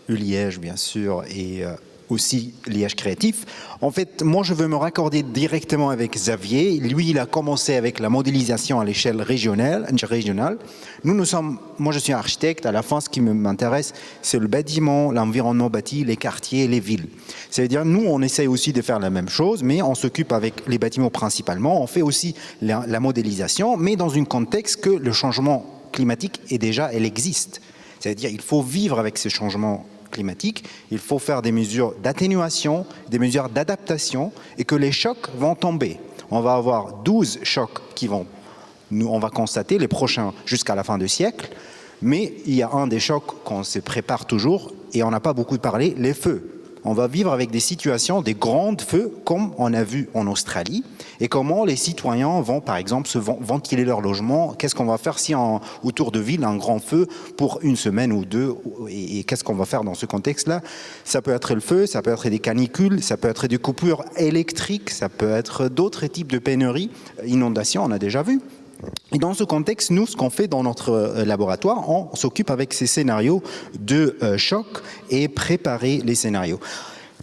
Liège, bien sûr, et aussi Liège Créatif. En fait, moi, je veux me raccorder directement avec Xavier. Lui, il a commencé avec la modélisation à l'échelle régionale. Moi, je suis architecte. À la fin, ce qui m'intéresse, c'est le bâtiment, l'environnement bâti, les quartiers, les villes. Ça veut dire, nous, on essaye aussi de faire la même chose, mais on s'occupe avec les bâtiments principalement. On fait aussi la modélisation, mais dans un contexte que le changement climatique est déjà, elle existe. C'est-à-dire, il faut vivre avec ces changements climatique, il faut faire des mesures d'atténuation, des mesures d'adaptation et que les chocs vont tomber. On va avoir 12 chocs qui vont, on va constater les prochains jusqu'à la fin du siècle, mais il y a un des chocs qu'on se prépare toujours et on n'a pas beaucoup parlé, les feux. On va vivre avec des situations, des grands feux comme on a vu en Australie et comment les citoyens vont par exemple se ventiler leur logement. Qu'est-ce qu'on va faire si autour de ville un grand feu pour une semaine ou deux et qu'est-ce qu'on va faire dans ce contexte-là? Ça peut être le feu, ça peut être des canicules, ça peut être des coupures électriques, ça peut être d'autres types de pénuries, inondations, on a déjà vu. Et dans ce contexte, nous, ce qu'on fait dans notre laboratoire, on s'occupe avec ces scénarios de choc et préparer les scénarios.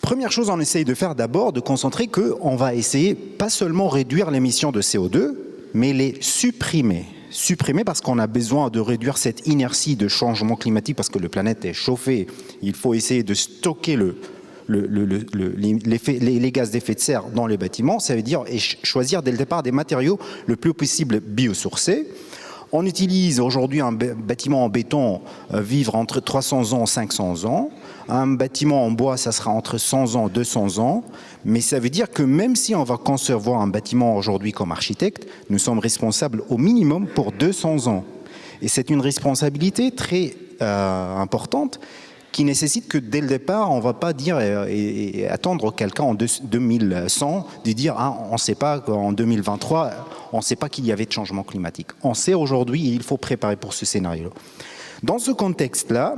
Première chose, on essaye de faire d'abord, de concentrer qu'on va essayer pas seulement réduire l'émission de CO2, mais les supprimer. Supprimer parce qu'on a besoin de réduire cette inertie de changement climatique parce que la planète est chauffée. Il faut essayer de stocker les gaz d'effet de serre dans les bâtiments, ça veut dire choisir dès le départ des matériaux le plus possible biosourcés. On utilise aujourd'hui un bâtiment en béton vivre entre 300 ans et 500 ans. Un bâtiment en bois, ça sera entre 100 ans et 200 ans. Mais ça veut dire que même si on va concevoir un bâtiment aujourd'hui comme architecte, nous sommes responsables au minimum pour 200 ans. Et c'est une responsabilité très importante qui nécessite que dès le départ, on ne va pas dire et attendre quelqu'un en 2100 de dire ah, on ne sait pas qu'en 2023, on ne sait pas qu'il y avait de changement climatique. On sait aujourd'hui et il faut préparer pour ce scénario. Dans ce contexte-là,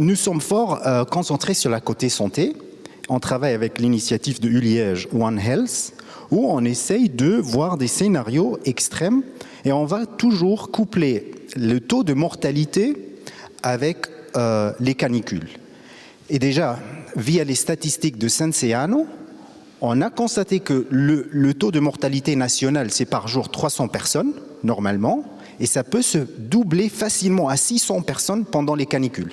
nous sommes fort concentrés sur la côté santé. On travaille avec l'initiative de Liège One Health, où on essaye de voir des scénarios extrêmes et on va toujours coupler le taux de mortalité avec les canicules. Et déjà, via les statistiques de Senseano, on a constaté que le taux de mortalité national, c'est par jour 300 personnes, normalement, et ça peut se doubler facilement à 600 personnes pendant les canicules.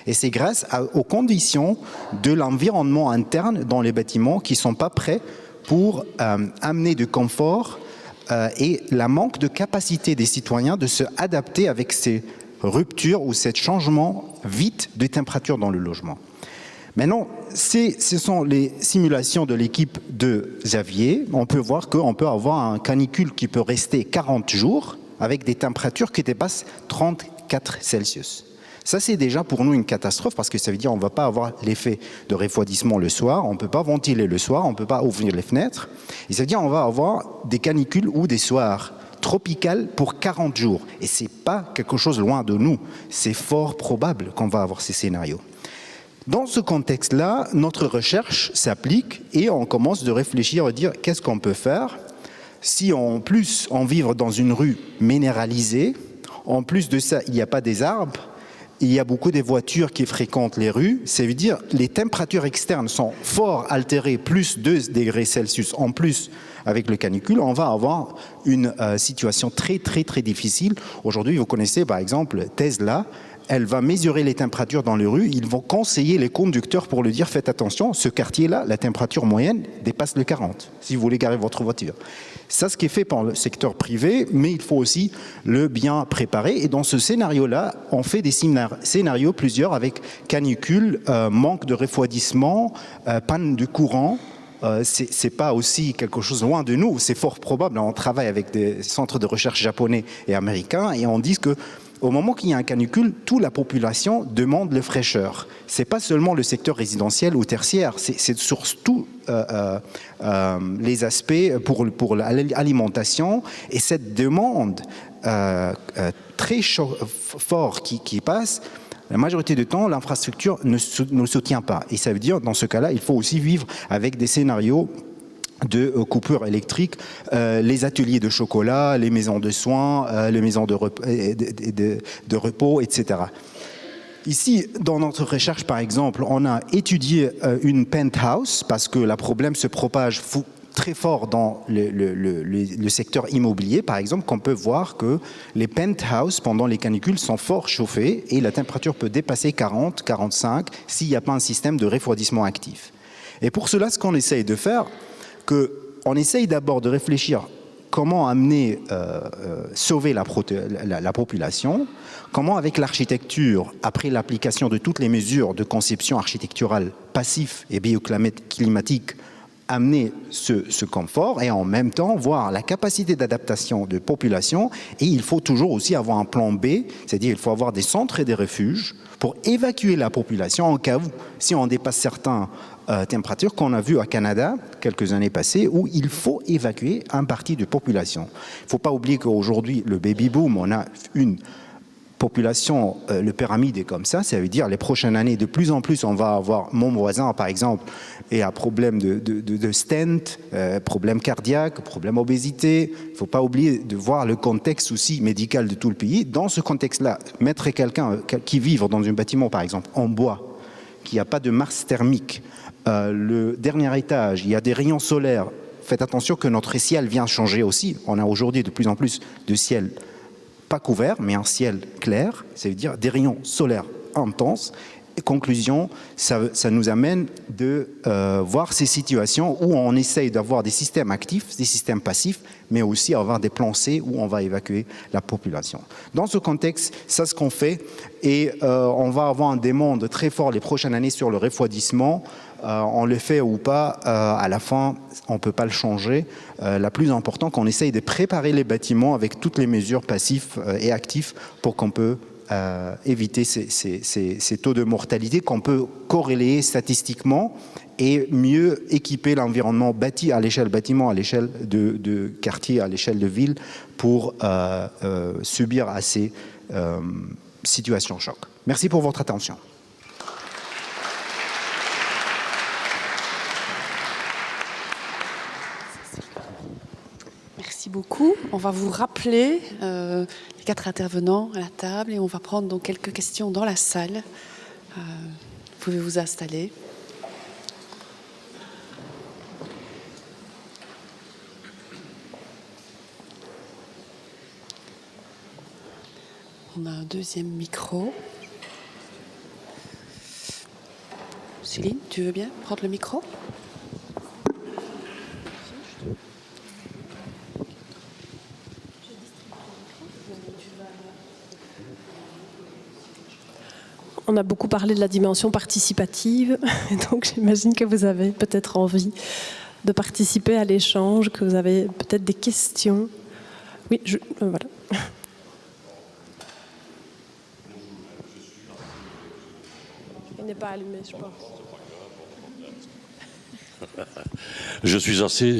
Et c'est grâce aux conditions de l'environnement interne dans les bâtiments qui ne sont pas prêts pour amener de confort et la manque de capacité des citoyens de se adapter avec ces rupture ou ce changement vite de température dans le logement. Maintenant, ce sont les simulations de l'équipe de Xavier. On peut voir qu'on peut avoir un canicule qui peut rester 40 jours avec des températures qui dépassent 34 Celsius. Ça, c'est déjà pour nous une catastrophe parce que ça veut dire qu'on ne va pas avoir l'effet de refroidissement le soir, on ne peut pas ventiler le soir, on ne peut pas ouvrir les fenêtres. Et ça veut dire qu'on va avoir des canicules ou des soirs tropicales pour 40 jours. Et ce n'est pas quelque chose loin de nous. C'est fort probable qu'on va avoir ces scénarios. Dans ce contexte-là, notre recherche s'applique et on commence de réfléchir et dire qu'est-ce qu'on peut faire si en plus on vit dans une rue minéralisée, en plus de ça, il n'y a pas des arbres, il y a beaucoup de voitures qui fréquentent les rues, ça veut dire que les températures externes sont fort altérées, plus 2 degrés Celsius en plus avec le canicule, on va avoir une situation très difficile. Aujourd'hui, vous connaissez par exemple Tesla, elle va mesurer les températures dans les rues, ils vont conseiller les conducteurs pour lui dire faites attention, ce quartier-là, la température moyenne dépasse le 40 si vous voulez garer votre voiture. Ça, ce qui est fait par le secteur privé, mais il faut aussi le bien préparer. Et dans ce scénario-là, on fait des scénarios plusieurs avec canicule, manque de refroidissement, panne de courant. C'est pas aussi quelque chose loin de nous, c'est fort probable. On travaille avec des centres de recherche japonais et américains et on dit que au moment qu'il y a un canicule, toute la population demande la fraîcheur. Ce n'est pas seulement le secteur résidentiel ou tertiaire, c'est sur tous les aspects pour l'alimentation. Et cette demande très forte qui passe, la majorité du temps, l'infrastructure ne le soutient pas. Et ça veut dire, dans ce cas-là, il faut aussi vivre avec des scénarios de coupures électriques, les ateliers de chocolat, les maisons de soins, les maisons de repos, etc. Ici, dans notre recherche, par exemple, on a étudié une penthouse parce que le problème se propage très fort dans le secteur immobilier, par exemple, qu'on peut voir que les penthouses, pendant les canicules, sont fort chauffés et la température peut dépasser 40, 45 s'il n'y a pas un système de refroidissement actif. Et pour cela, ce qu'on essaye de faire, on essaye d'abord de réfléchir comment amener, sauver la population, comment avec l'architecture, après l'application de toutes les mesures de conception architecturale passive et bioclimatique, amener ce confort et en même temps voir la capacité d'adaptation de population. Et il faut toujours aussi avoir un plan B, c'est-à-dire il faut avoir des centres et des refuges pour évacuer la population en cas où, si on dépasse certaines températures qu'on a vu à Canada quelques années passées, où il faut évacuer une partie de population. Il ne faut pas oublier qu'aujourd'hui, le baby boom, on a une population, le pyramide est comme ça veut dire les prochaines années, de plus en plus, on va avoir, mon voisin par exemple, et un problème de stent, problème cardiaque, problème obésité. Il ne faut pas oublier de voir le contexte aussi médical de tout le pays. Dans ce contexte-là, mettre quelqu'un qui vit dans un bâtiment, par exemple, en bois, qui n'a pas de masse thermique, le dernier étage, il y a des rayons solaires. Faites attention que notre ciel vient changer aussi. On a aujourd'hui de plus en plus de ciel pas couvert, mais un ciel clair, ça veut dire des rayons solaires intenses. conclusion, ça nous amène de voir ces situations où on essaye d'avoir des systèmes actifs, des systèmes passifs, mais aussi avoir des plans C où on va évacuer la population. Dans ce contexte, c'est ce qu'on fait et on va avoir un demande très fort les prochaines années sur le refroidissement. On le fait ou pas, à la fin, on ne peut pas le changer. La plus importante, qu'on essaye de préparer les bâtiments avec toutes les mesures passives et actives pour qu'on peut éviter ces taux de mortalité qu'on peut corréler statistiquement et mieux équiper l'environnement bâti à l'échelle bâtiment, à l'échelle de quartier, à l'échelle de ville pour subir à ces situations choc. Merci pour votre attention. Merci beaucoup. On va vous rappeler les 4 intervenants à la table et on va prendre donc quelques questions dans la salle. Vous pouvez vous installer. On a un deuxième micro. Céline, tu veux bien prendre le micro ? On a beaucoup parlé de la dimension participative, donc j'imagine que vous avez peut-être envie de participer à l'échange, que vous avez peut-être des questions. Oui, voilà. Il n'est pas allumé, je pense. Je suis assez...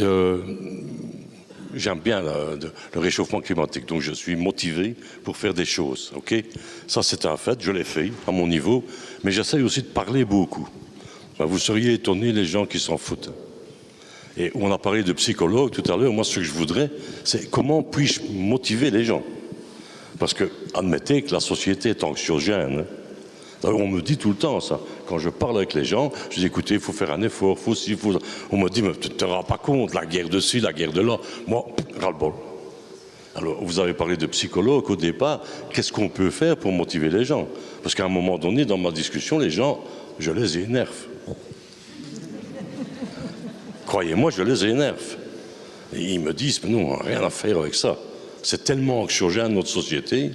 J'aime bien le réchauffement climatique, donc je suis motivé pour faire des choses. Okay, ça, c'est un fait, je l'ai fait à mon niveau, mais j'essaye aussi de parler beaucoup. Vous seriez étonnés, les gens qui s'en foutent. Et on a parlé de psychologues tout à l'heure. Moi, ce que je voudrais, c'est comment puis-je motiver les gens? Parce que, admettez que la société est anxiogène. On me dit tout le temps ça. Quand je parle avec les gens, je dis écoutez, il faut faire un effort, on me dit mais tu ne te rends pas compte, la guerre de ci, la guerre de là. Moi, ras-le-bol. Alors, vous avez parlé de psychologue au départ. Qu'est-ce qu'on peut faire pour motiver les gens? Parce qu'à un moment donné, dans ma discussion, les gens, je les énerve. Croyez-moi, je les énerve. Et ils me disent mais nous, on n'a rien à faire avec ça. C'est tellement anxiogène notre société.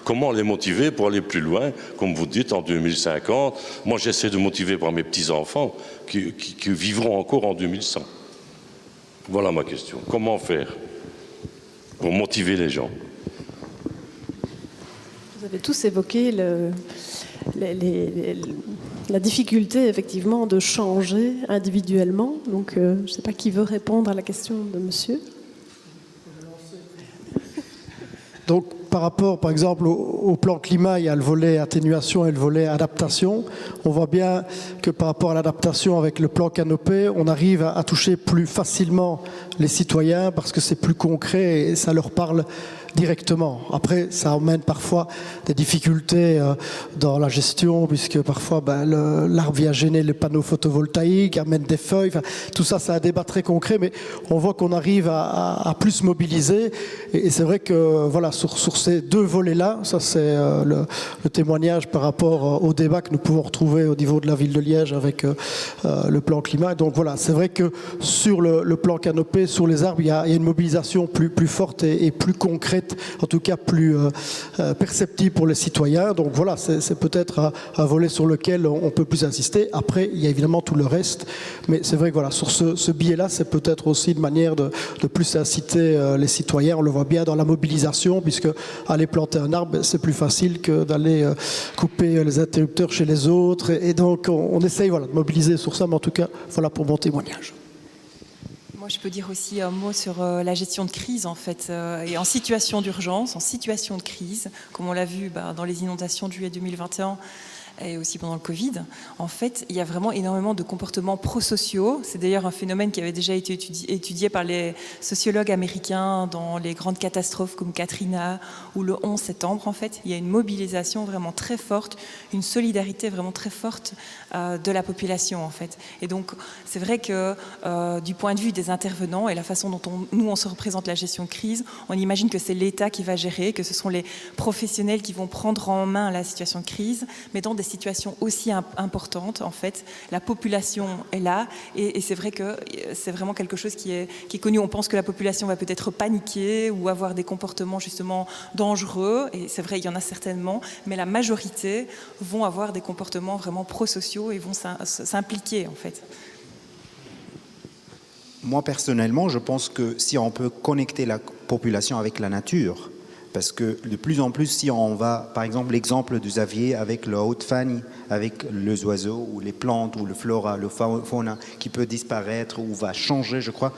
Comment les motiver pour aller plus loin, comme vous dites, en 2050? Moi, j'essaie de motiver par mes petits-enfants qui vivront encore en 2100. Voilà ma question. Comment faire pour motiver les gens? Vous avez tous évoqué la difficulté, effectivement, de changer individuellement. Donc, je ne sais pas qui veut répondre à la question de monsieur. Donc, par rapport, par exemple, au plan climat, il y a le volet atténuation et le volet adaptation. On voit bien que par rapport à l'adaptation avec le plan canopé, on arrive à toucher plus facilement les citoyens parce que c'est plus concret et ça leur parle directement. Après, ça emmène parfois des difficultés dans la gestion, puisque parfois l'arbre vient gêner les panneaux photovoltaïques, amène des feuilles. Enfin, tout ça, c'est un débat très concret, mais on voit qu'on arrive à plus mobiliser. Et c'est vrai que voilà, sur ces deux volets-là, ça c'est le témoignage par rapport au débat que nous pouvons retrouver au niveau de la ville de Liège avec le plan climat. Donc voilà, c'est vrai que sur le plan canopé, sur les arbres, il y a une mobilisation plus forte et plus concrète, en tout cas plus perceptible pour les citoyens. Donc voilà, c'est peut-être un volet sur lequel on peut plus insister. Après, il y a évidemment tout le reste, mais c'est vrai que voilà, sur ce biais-là, c'est peut-être aussi une manière de plus inciter les citoyens. On le voit bien dans la mobilisation, puisque aller planter un arbre, c'est plus facile que d'aller couper les interrupteurs chez les autres. Et donc, on essaye voilà, de mobiliser sur ça, mais en tout cas, voilà pour mon témoignage. Moi, je peux dire aussi un mot sur la gestion de crise, en fait, et en situation d'urgence, en situation de crise, comme on l'a vu dans les inondations de juillet 2021 et aussi pendant le Covid. En fait, il y a vraiment énormément de comportements prosociaux. C'est d'ailleurs un phénomène qui avait déjà été étudié par les sociologues américains dans les grandes catastrophes comme Katrina ou le 11 septembre. En fait, il y a une mobilisation vraiment très forte, une solidarité vraiment très forte de la population, en fait. Et donc, c'est vrai que du point de vue des intervenants et la façon dont on se représente la gestion de crise, on imagine que c'est l'État qui va gérer, que ce sont les professionnels qui vont prendre en main la situation de crise, mais dans des situations aussi importantes, en fait, la population est là, et c'est vrai que c'est vraiment quelque chose qui est connu. On pense que la population va peut-être paniquer ou avoir des comportements justement dangereux, et c'est vrai, il y en a certainement, mais la majorité vont avoir des comportements vraiment prosociaux et vont s'impliquer, en fait. Moi, personnellement, je pense que si on peut connecter la population avec la nature, parce que de plus en plus, si on va, par exemple, l'exemple de Xavier avec le haute faune, avec les oiseaux ou les plantes ou le flora, le fauna qui peut disparaître ou va changer, je crois,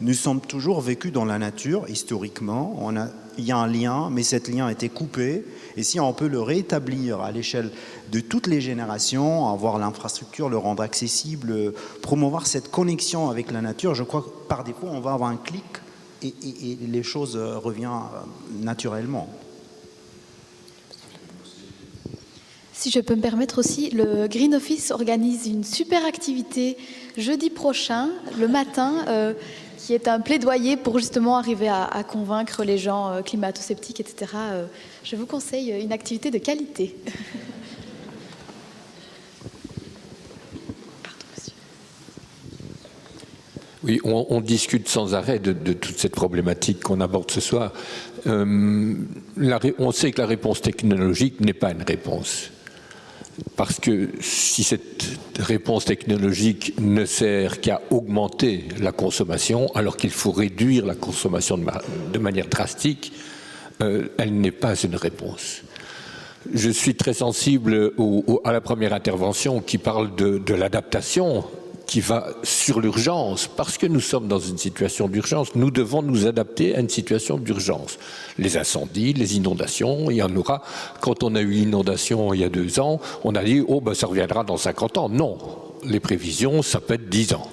nous sommes toujours vécus dans la nature, historiquement. Il y a un lien, mais cet lien a été coupé. Et si on peut le rétablir à l'échelle de toutes les générations, avoir l'infrastructure, le rendre accessible, promouvoir cette connexion avec la nature, je crois que par défaut, on va avoir un clic et les choses reviennent naturellement. Si je peux me permettre aussi, le Green Office organise une super activité jeudi prochain, le matin, qui est un plaidoyer pour justement arriver à convaincre les gens climato-sceptiques, etc. Je vous conseille une activité de qualité. Oui, on discute sans arrêt de toute cette problématique qu'on aborde ce soir. On sait que la réponse technologique n'est pas une réponse. Parce que si cette réponse technologique ne sert qu'à augmenter la consommation, alors qu'il faut réduire la consommation de manière drastique, elle n'est pas une réponse. Je suis très sensible à la première intervention qui parle de l'adaptation, qui va sur l'urgence, parce que nous sommes dans une situation d'urgence, nous devons nous adapter à une situation d'urgence. Les incendies, les inondations, il y en aura. Quand on a eu l'inondation il y a 2 ans, on a dit « oh, ben, ça reviendra dans 50 ans ». Non, les prévisions, ça peut être 10 ans.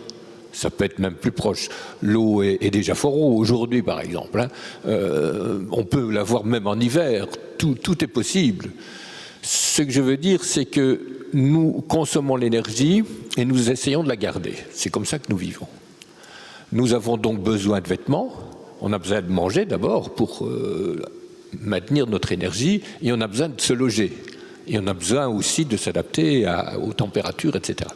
Ça peut être même plus proche. L'eau est déjà fort haut aujourd'hui, par exemple. On peut l'avoir même en hiver. Tout est possible. Ce que je veux dire, c'est que nous consommons l'énergie et nous essayons de la garder. C'est comme ça que nous vivons. Nous avons donc besoin de vêtements, on a besoin de manger d'abord pour maintenir notre énergie, et on a besoin de se loger. Et on a besoin aussi de s'adapter aux températures, etc.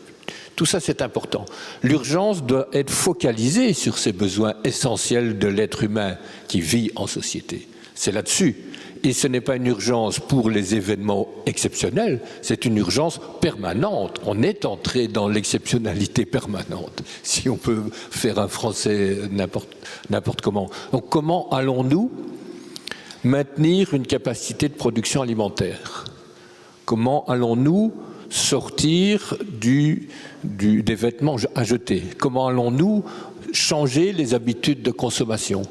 Tout ça, c'est important. L'urgence doit être focalisée sur ces besoins essentiels de l'être humain qui vit en société. C'est là-dessus. Et ce n'est pas une urgence pour les événements exceptionnels, c'est une urgence permanente. On est entré dans l'exceptionnalité permanente, si on peut faire un français n'importe comment. Donc comment allons-nous maintenir une capacité de production alimentaire? Comment allons-nous sortir des vêtements à jeter? Comment allons-nous changer les habitudes de consommation?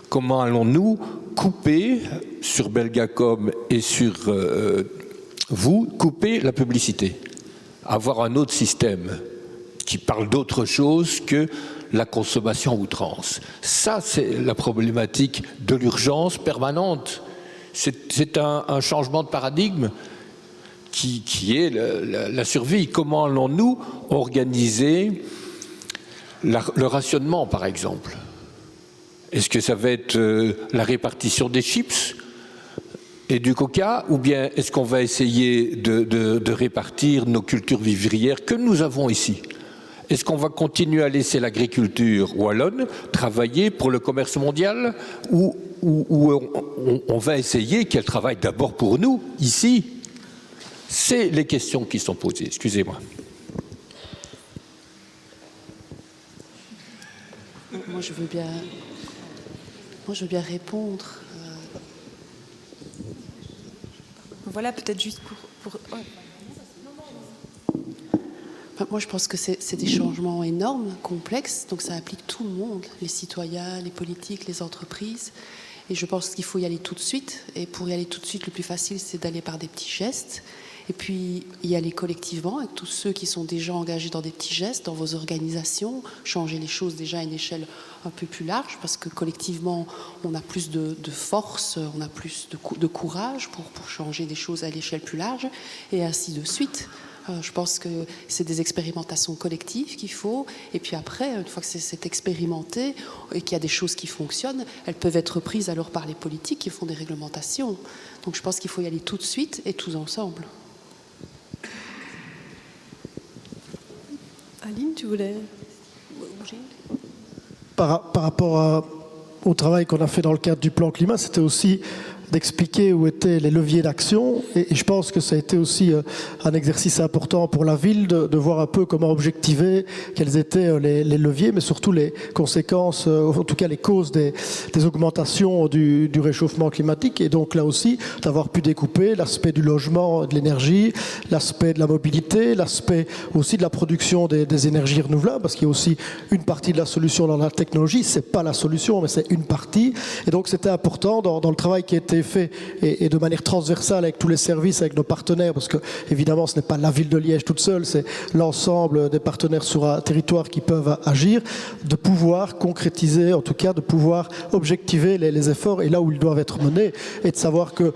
Comment allons-nous couper sur Belgacom et sur vous, couper la publicité? Avoir un autre système qui parle d'autre chose que la consommation à outrance. Ça, c'est la problématique de l'urgence permanente. C'est un changement de paradigme qui est la survie. Comment allons-nous organiser le rationnement, par exemple? Est-ce que ça va être la répartition des chips et du coca, ou bien est-ce qu'on va essayer de répartir nos cultures vivrières que nous avons ici? Est-ce qu'on va continuer à laisser l'agriculture wallonne travailler pour le commerce mondial, ou on va essayer qu'elle travaille d'abord pour nous, ici? C'est les questions qui sont posées. Excusez-moi. Moi, je veux bien répondre. Voilà, peut-être juste pour... Ouais. Moi, je pense que c'est des changements énormes, complexes, donc ça implique tout le monde, les citoyens, les politiques, les entreprises. Et je pense qu'il faut y aller tout de suite. Et pour y aller tout de suite, le plus facile, c'est d'aller par des petits gestes. Et puis y aller collectivement avec tous ceux qui sont déjà engagés dans des petits gestes, dans vos organisations, changer les choses déjà à une échelle un peu plus large, parce que collectivement, on a plus de force, on a plus de courage pour changer des choses à l'échelle plus large, et ainsi de suite. Je pense que c'est des expérimentations collectives qu'il faut, et puis après, une fois que c'est expérimenté et qu'il y a des choses qui fonctionnent, elles peuvent être prises alors par les politiques qui font des réglementations. Donc je pense qu'il faut y aller tout de suite et tous ensemble. tu voulais bouger? Par rapport au travail qu'on a fait dans le cadre du plan climat, c'était aussi d'expliquer où étaient les leviers d'action et je pense que ça a été aussi un exercice important pour la ville de voir un peu comment objectiver quels étaient les leviers mais surtout les conséquences, en tout cas les causes des augmentations du réchauffement climatique et donc là aussi d'avoir pu découper l'aspect du logement, de l'énergie, l'aspect de la mobilité, l'aspect aussi de la production des énergies renouvelables parce qu'il y a aussi une partie de la solution dans la technologie, c'est pas la solution mais c'est une partie et donc c'était important dans le travail qui a été fait et de manière transversale avec tous les services, avec nos partenaires, parce que évidemment ce n'est pas la ville de Liège toute seule, c'est l'ensemble des partenaires sur un territoire qui peuvent agir, de pouvoir concrétiser, en tout cas de pouvoir objectiver les efforts et là où ils doivent être menés et de savoir que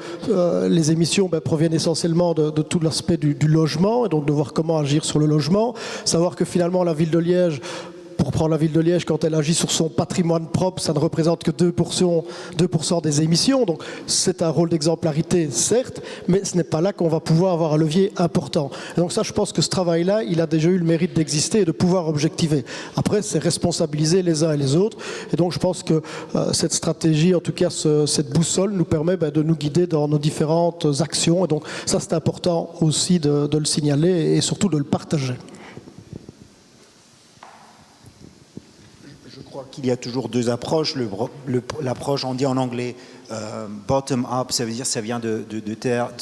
les émissions proviennent essentiellement de tout l'aspect du logement et donc de voir comment agir sur le logement, savoir que finalement la ville de Liège, pour prendre la ville de Liège, quand elle agit sur son patrimoine propre, ça ne représente que 2% des émissions. Donc c'est un rôle d'exemplarité, certes, mais ce n'est pas là qu'on va pouvoir avoir un levier important. Et donc ça, je pense que ce travail-là, il a déjà eu le mérite d'exister et de pouvoir objectiver. Après, c'est responsabiliser les uns et les autres. Et donc je pense que cette stratégie, en tout cas cette boussole, nous permet de nous guider dans nos différentes actions. Et donc ça, c'est important aussi de le signaler et surtout de le partager. Qu'il y a toujours deux approches. L'approche, on dit en anglais bottom-up, ça veut dire ça vient de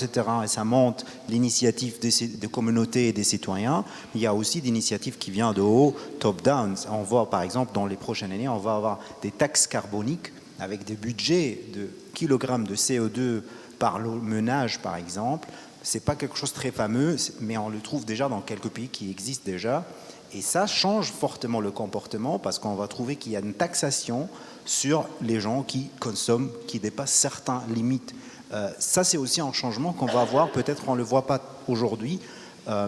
terrain et ça monte l'initiative des communautés et des citoyens. Il y a aussi d'initiatives qui viennent de haut, top-down. On voit par exemple dans les prochaines années, on va avoir des taxes carboniques avec des budgets de kilogrammes de CO2 par ménage par exemple. C'est pas quelque chose de très fameux, mais on le trouve déjà dans quelques pays qui existent déjà. Et ça change fortement le comportement parce qu'on va trouver qu'il y a une taxation sur les gens qui consomment, qui dépassent certaines limites. Ça, c'est aussi un changement qu'on va avoir. Peut-être on ne le voit pas aujourd'hui,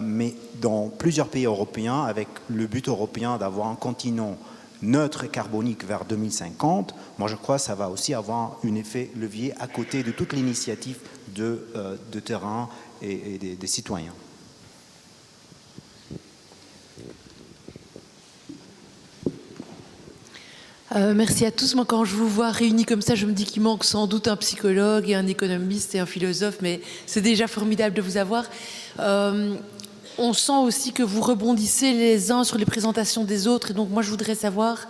mais dans plusieurs pays européens, avec le but européen d'avoir un continent neutre et carbonique vers 2050, moi je crois que ça va aussi avoir un effet levier à côté de toute l'initiative de terrain et des citoyens. Merci à tous. Moi, quand je vous vois réunis comme ça, je me dis qu'il manque sans doute un psychologue et un économiste et un philosophe, mais c'est déjà formidable de vous avoir. On sent aussi que vous rebondissez les uns sur les présentations des autres, et donc moi, je voudrais savoir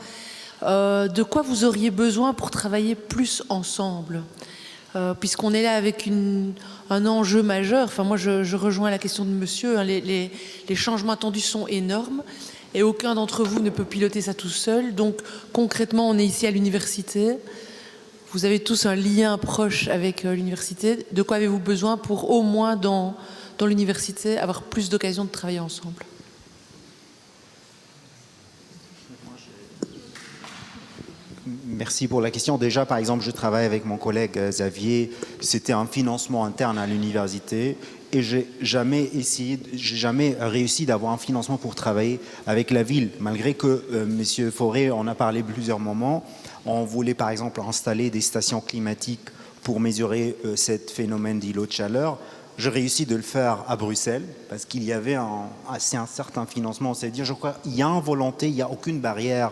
de quoi vous auriez besoin pour travailler plus ensemble, puisqu'on est là avec un enjeu majeur. Enfin, moi, je rejoins la question de monsieur. Hein, les changements attendus sont énormes. Et aucun d'entre vous ne peut piloter ça tout seul. Donc concrètement, on est ici à l'université. Vous avez tous un lien proche avec l'université. De quoi avez-vous besoin pour au moins dans l'université avoir plus d'occasions de travailler ensemble ? Merci pour la question. Déjà, par exemple, je travaille avec mon collègue Xavier. C'était un financement interne à l'université. Et j'ai jamais réussi d'avoir un financement pour travailler avec la ville, malgré que Monsieur Fauré en a parlé plusieurs moments. On voulait par exemple installer des stations climatiques pour mesurer ce phénomène d'îlot de chaleur. J'ai réussi de le faire à Bruxelles parce qu'il y avait un certain financement. C'est-à-dire, je crois, il y a une volonté, il n'y a aucune barrière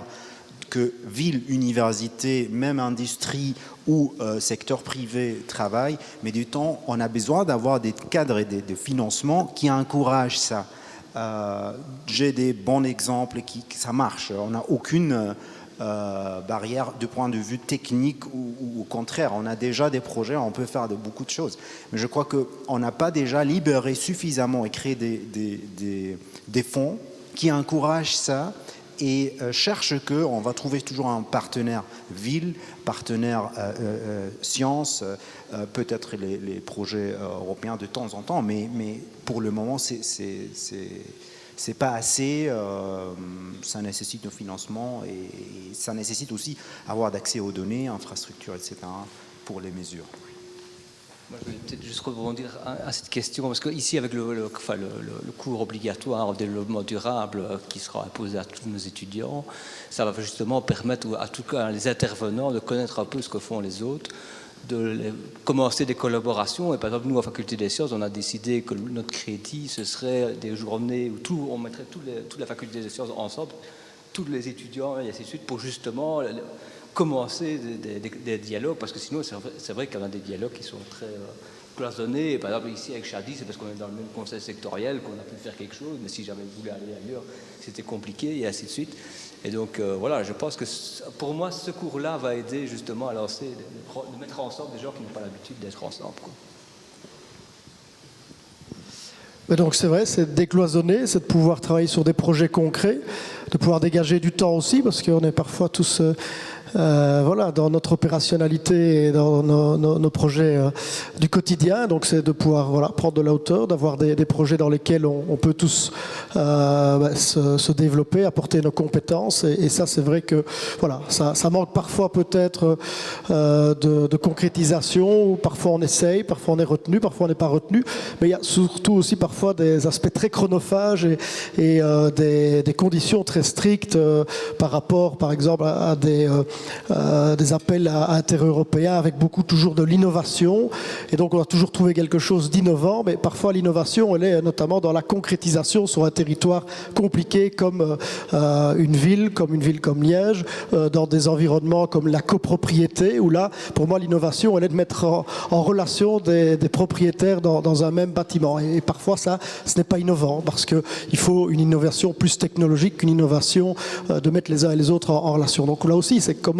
que ville, université, même industrie ou secteur privé travaillent, mais du temps, on a besoin d'avoir des cadres et des financements qui encouragent ça. J'ai des bons exemples qui ça marche. On n'a aucune barrière du point de vue technique ou au contraire, on a déjà des projets, on peut faire beaucoup de choses. Mais je crois qu'on n'a pas déjà libéré suffisamment et créé des fonds qui encouragent ça et cherche qu'on va trouver toujours un partenaire ville, partenaire science, peut-être les projets européens de temps en temps, mais pour le moment, c'est pas assez, ça nécessite un financement et ça nécessite aussi avoir d'accès aux données, infrastructures, etc. pour les mesures. Moi, je vais peut-être juste rebondir à cette question, parce qu'ici, avec le cours obligatoire au développement durable qui sera imposé à tous nos étudiants, ça va justement permettre à tous les intervenants de connaître un peu ce que font les autres, commencer des collaborations. Et par exemple, nous, à Faculté des Sciences, on a décidé que notre crédit, ce serait des journées où on mettrait toute la Faculté des Sciences ensemble, tous les étudiants et ainsi de suite, pour justement commencer des dialogues, parce que sinon, c'est vrai qu'il y en a des dialogues qui sont très cloisonnés. Et par exemple, ici, avec Chadi, c'est parce qu'on est dans le même conseil sectoriel qu'on a pu faire quelque chose, mais si jamais vous voulez aller ailleurs, c'était compliqué, et ainsi de suite. Et donc, voilà, je pense que pour moi, ce cours-là va aider justement à lancer, de mettre ensemble des gens qui n'ont pas l'habitude d'être ensemble, quoi. Mais donc c'est vrai, c'est de décloisonner, c'est de pouvoir travailler sur des projets concrets, de pouvoir dégager du temps aussi, parce qu'on est parfois tous voilà, dans notre opérationnalité et dans nos projets du quotidien. Donc c'est de pouvoir voilà, prendre de la hauteur, d'avoir des projets dans lesquels on peut tous se développer, apporter nos compétences. Et ça, c'est vrai que voilà, ça manque parfois peut-être de concrétisation, où parfois on essaye, parfois on est retenu, parfois on n'est pas retenu. Mais il y a surtout aussi parfois des aspects très chronophages et des conditions très strictes par rapport, par exemple, à des appels inter-européens avec beaucoup toujours de l'innovation. Et donc on a toujours trouvé quelque chose d'innovant, mais parfois l'innovation, elle est notamment dans la concrétisation sur un territoire compliqué comme une ville comme Liège, dans des environnements comme la copropriété, où là, pour moi, l'innovation, elle est de mettre en relation des propriétaires dans un même bâtiment. Et parfois, ça, ce n'est pas innovant, parce qu'il faut une innovation plus technologique qu'une innovation de mettre les uns et les autres en relation. Donc là aussi, c'est comment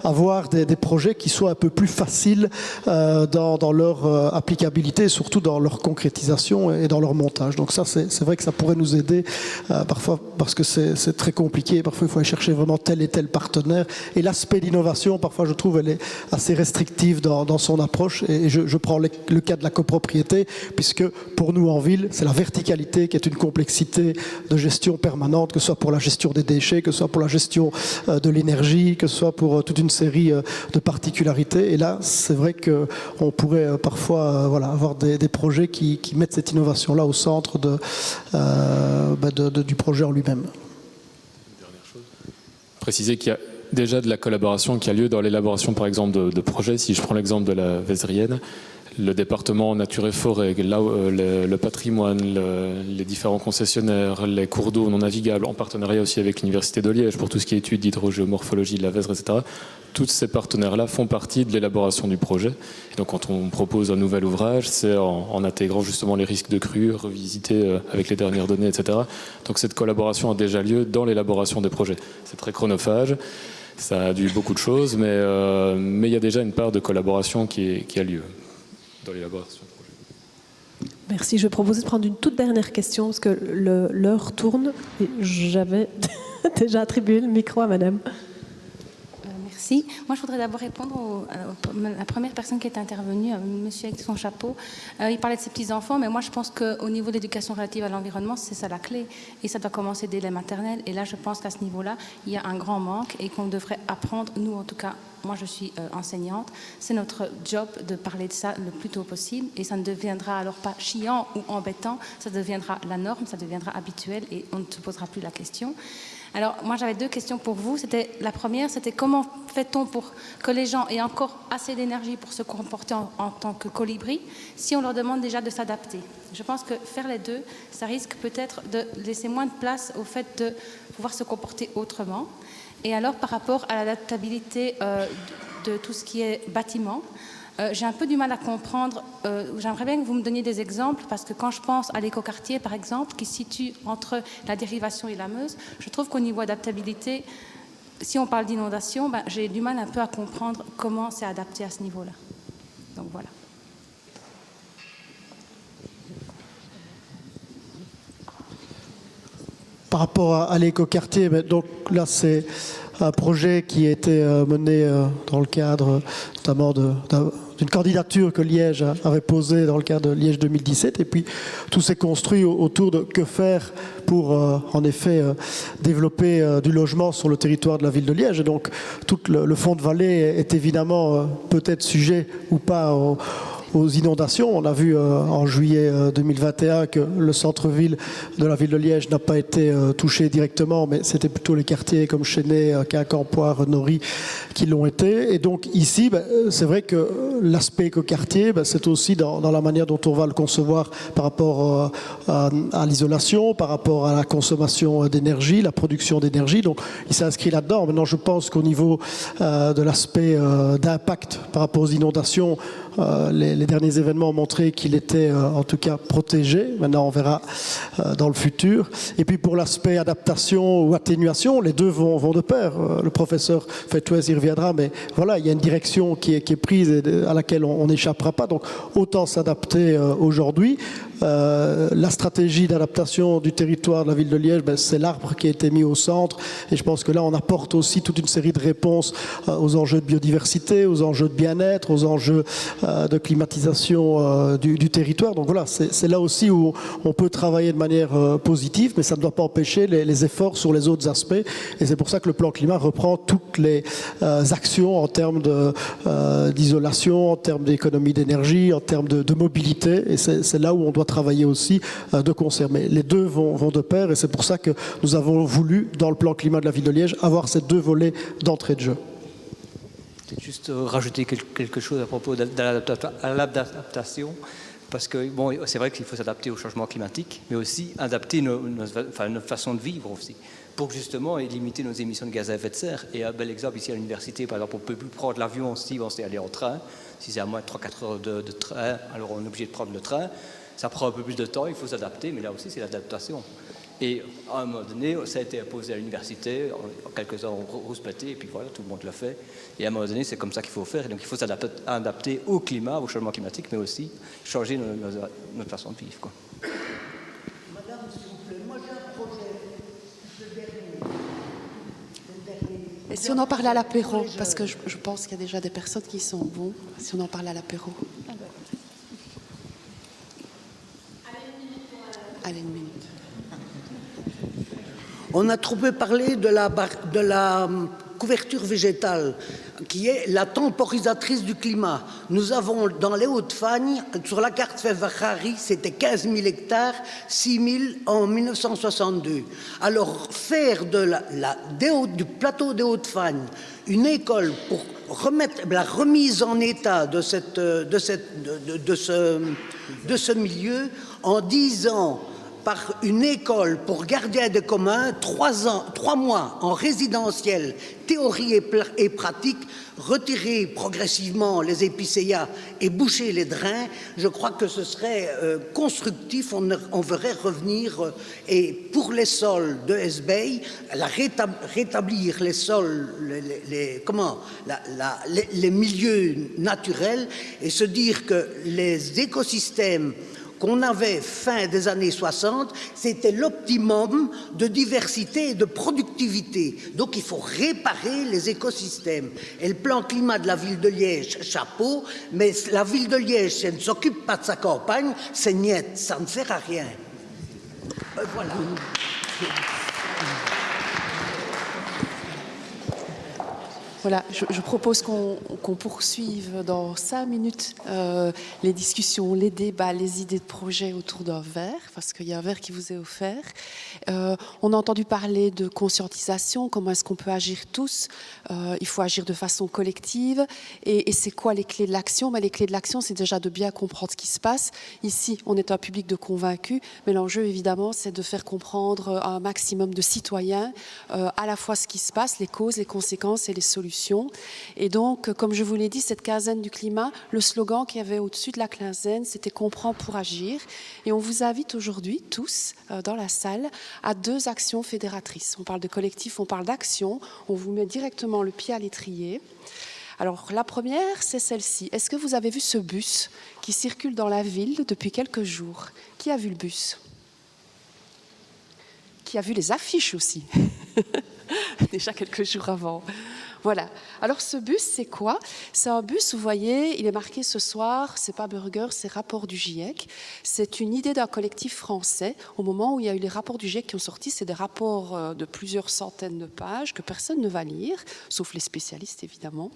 avoir des projets qui soient un peu plus faciles dans leur applicabilité, surtout dans leur concrétisation et dans leur montage. Donc ça, c'est vrai que ça pourrait nous aider parfois, parce que c'est très compliqué. Parfois, il faut aller chercher vraiment tel et tel partenaire. Et l'aspect d'innovation, parfois, je trouve, elle est assez restrictive dans son approche. Et je prends le cas de la copropriété, puisque pour nous, en ville, c'est la verticalité qui est une complexité de gestion permanente, que ce soit pour la gestion des déchets, que ce soit pour la gestion de l'énergie, que ce soit pour toute une série de particularités. Et là, c'est vrai qu'on pourrait parfois voilà, avoir des projets qui mettent cette innovation-là au centre du projet en lui-même. Dernière chose. Préciser qu'il y a déjà de la collaboration qui a lieu dans l'élaboration, par exemple, de projets. Si je prends l'exemple de la Vézrienne, le département nature et forêt, là, le patrimoine, les différents concessionnaires, les cours d'eau non navigables, en partenariat aussi avec l'Université de Liège pour tout ce qui est études d'hydrogéomorphologie de la Vézre, etc. Tous ces partenaires-là font partie de l'élaboration du projet. Et donc quand on propose un nouvel ouvrage, c'est en intégrant justement les risques de crue, revisiter avec les dernières données, etc. Donc cette collaboration a déjà lieu dans l'élaboration des projets. C'est très chronophage, ça a dû beaucoup de choses, mais il y a déjà une part de collaboration qui a lieu dans l'élaboration du projet. Merci. Je vais proposer de prendre une toute dernière question, parce que l'heure tourne. Et j'avais déjà attribué le micro à madame. Merci. Moi, je voudrais d'abord répondre à la première personne qui est intervenue, monsieur avec son chapeau. Il parlait de ses petits-enfants, mais moi, je pense qu'au niveau de l'éducation relative à l'environnement, c'est ça la clé. Et ça doit commencer dès la maternelle. Et là, je pense qu'à ce niveau-là, il y a un grand manque et qu'on devrait apprendre, nous en tout cas, moi je suis enseignante, c'est notre job de parler de ça le plus tôt possible. Et ça ne deviendra alors pas chiant ou embêtant, ça deviendra la norme, ça deviendra habituel et on ne se posera plus la question. Alors, moi, j'avais deux questions pour vous. La première, c'était comment fait-on pour que les gens aient encore assez d'énergie pour se comporter en tant que colibri si on leur demande déjà de s'adapter? Je pense que faire les deux, ça risque peut-être de laisser moins de place au fait de pouvoir se comporter autrement. Et alors, par rapport à l'adaptabilité de tout ce qui est bâtiment, j'ai un peu du mal à comprendre. J'aimerais bien que vous me donniez des exemples, parce que quand je pense à l'écoquartier, par exemple, qui se situe entre la dérivation et la Meuse, je trouve qu'au niveau adaptabilité, si on parle d'inondation, j'ai du mal un peu à comprendre comment c'est adapté à ce niveau-là. Donc voilà. Par rapport à l'écoquartier, donc là c'est un projet qui a été mené dans le cadre notamment d'une candidature que Liège avait posée dans le cadre de Liège 2017, et puis tout s'est construit autour de que faire pour en effet développer du logement sur le territoire de la ville de Liège. Et donc tout le fond de vallée est évidemment peut-être sujet ou pas aux inondations. On a vu en juillet 2021 que le centre-ville de la ville de Liège n'a pas été touché directement, mais c'était plutôt les quartiers comme Chênay, Quincampoix, Nory qui l'ont été. Et donc ici, c'est vrai que l'aspect écoquartier, c'est aussi dans la manière dont on va le concevoir par rapport à l'isolation, par rapport à la consommation d'énergie, la production d'énergie. Donc il s'inscrit là-dedans. Maintenant, je pense qu'au niveau de l'aspect d'impact par rapport aux inondations, les derniers événements ont montré qu'il était en tout cas protégé. Maintenant, on verra dans le futur. Et puis pour l'aspect adaptation ou atténuation, les deux vont de pair. Le professeur Fetouez y reviendra, mais voilà, il y a une direction qui est prise et à laquelle on n'échappera pas. Donc autant s'adapter aujourd'hui. La stratégie d'adaptation du territoire de la ville de Liège, c'est l'arbre qui a été mis au centre. Et je pense que là, on apporte aussi toute une série de réponses aux enjeux de biodiversité, aux enjeux de bien-être, aux enjeux de climatisation du territoire. Donc voilà, c'est là aussi où on peut travailler de manière positive, mais ça ne doit pas empêcher les efforts sur les autres aspects. Et c'est pour ça que le plan climat reprend toutes les actions en termes d'isolation, en termes d'économie d'énergie, en termes de mobilité. Et c'est là où on doit travailler aussi de concert. Mais les deux vont de pair et c'est pour ça que nous avons voulu, dans le plan climat de la ville de Liège, avoir ces deux volets d'entrée de jeu. Juste rajouter quelque chose à propos de l'adaptation, parce que bon, c'est vrai qu'il faut s'adapter au changement climatique, mais aussi adapter notre façon de vivre aussi, pour justement limiter nos émissions de gaz à effet de serre. Et un bel exemple ici à l'université, par exemple, on ne peut plus prendre l'avion si on s'est allé en train. Si c'est à moins de 3-4 heures de train, alors on est obligé de prendre le train. Ça prend un peu plus de temps, il faut s'adapter, mais là aussi c'est l'adaptation. Et à un moment donné, ça a été imposé à l'université, quelques-uns ont rouspété, et puis voilà, tout le monde le fait. Et à un moment donné, c'est comme ça qu'il faut faire. Et donc il faut s'adapter au climat, au changement climatique, mais aussi changer notre façon de vivre, quoi. Madame, s'il vous plaît, moi j'ai un projet. Le dernier. Et si on en parle à l'apéro, parce que je pense qu'il y a déjà des personnes qui sont bons, si on en parle à l'apéro. Allez, une minute. On a trop peu parlé de la couverture végétale, qui est la temporisatrice du climat. Nous avons dans les Hauts-de-Fagne, sur la carte Ferrari, c'était 15 000 hectares, 6 000 en 1962. Alors faire du plateau des Hauts-de-Fagne une école pour remettre la remise en état de ce milieu en 10 ans, par une école pour gardiens de commun, 3 mois en résidentiel, théorie et pratique, retirer progressivement les épicéas et boucher les drains, je crois que ce serait constructif, on verrait revenir, et pour les sols de Hesbaye, rétablir les sols, les milieux naturels, et se dire que les écosystèmes qu'on avait fin des années 60, c'était l'optimum de diversité et de productivité. Donc il faut réparer les écosystèmes. Et le plan climat de la ville de Liège, chapeau, mais la ville de Liège, si elle ne s'occupe pas de sa campagne, c'est niette, ça ne sert à rien. Voilà. Voilà, je propose qu'on poursuive dans 5 minutes les discussions, les débats, les idées de projet autour d'un verre, parce qu'il y a un verre qui vous est offert. On a entendu parler de conscientisation, comment est-ce qu'on peut agir tous. Il faut agir de façon collective. Et c'est quoi les clés de l'action? Les clés de l'action, c'est déjà de bien comprendre ce qui se passe. Ici, on est un public de convaincus, mais l'enjeu, évidemment, c'est de faire comprendre à un maximum de citoyens à la fois ce qui se passe, les causes, les conséquences et les solutions. Et donc, comme je vous l'ai dit, cette quinzaine du climat, le slogan qu'il y avait au-dessus de la quinzaine, c'était « Comprends pour agir ». Et on vous invite aujourd'hui, tous, dans la salle, à 2 actions fédératrices. On parle de collectif, on parle d'action. On vous met directement le pied à l'étrier. Alors, la première, c'est celle-ci. Est-ce que vous avez vu ce bus qui circule dans la ville depuis quelques jours? Qui a vu le bus? Qui a vu les affiches aussi? Déjà quelques jours avant. Voilà. Alors ce bus, c'est quoi? C'est un bus, vous voyez, il est marqué ce soir, c'est pas Burger, c'est rapport du GIEC. C'est une idée d'un collectif français. Au moment où il y a eu les rapports du GIEC qui ont sorti, c'est des rapports de plusieurs centaines de pages que personne ne va lire, sauf les spécialistes évidemment.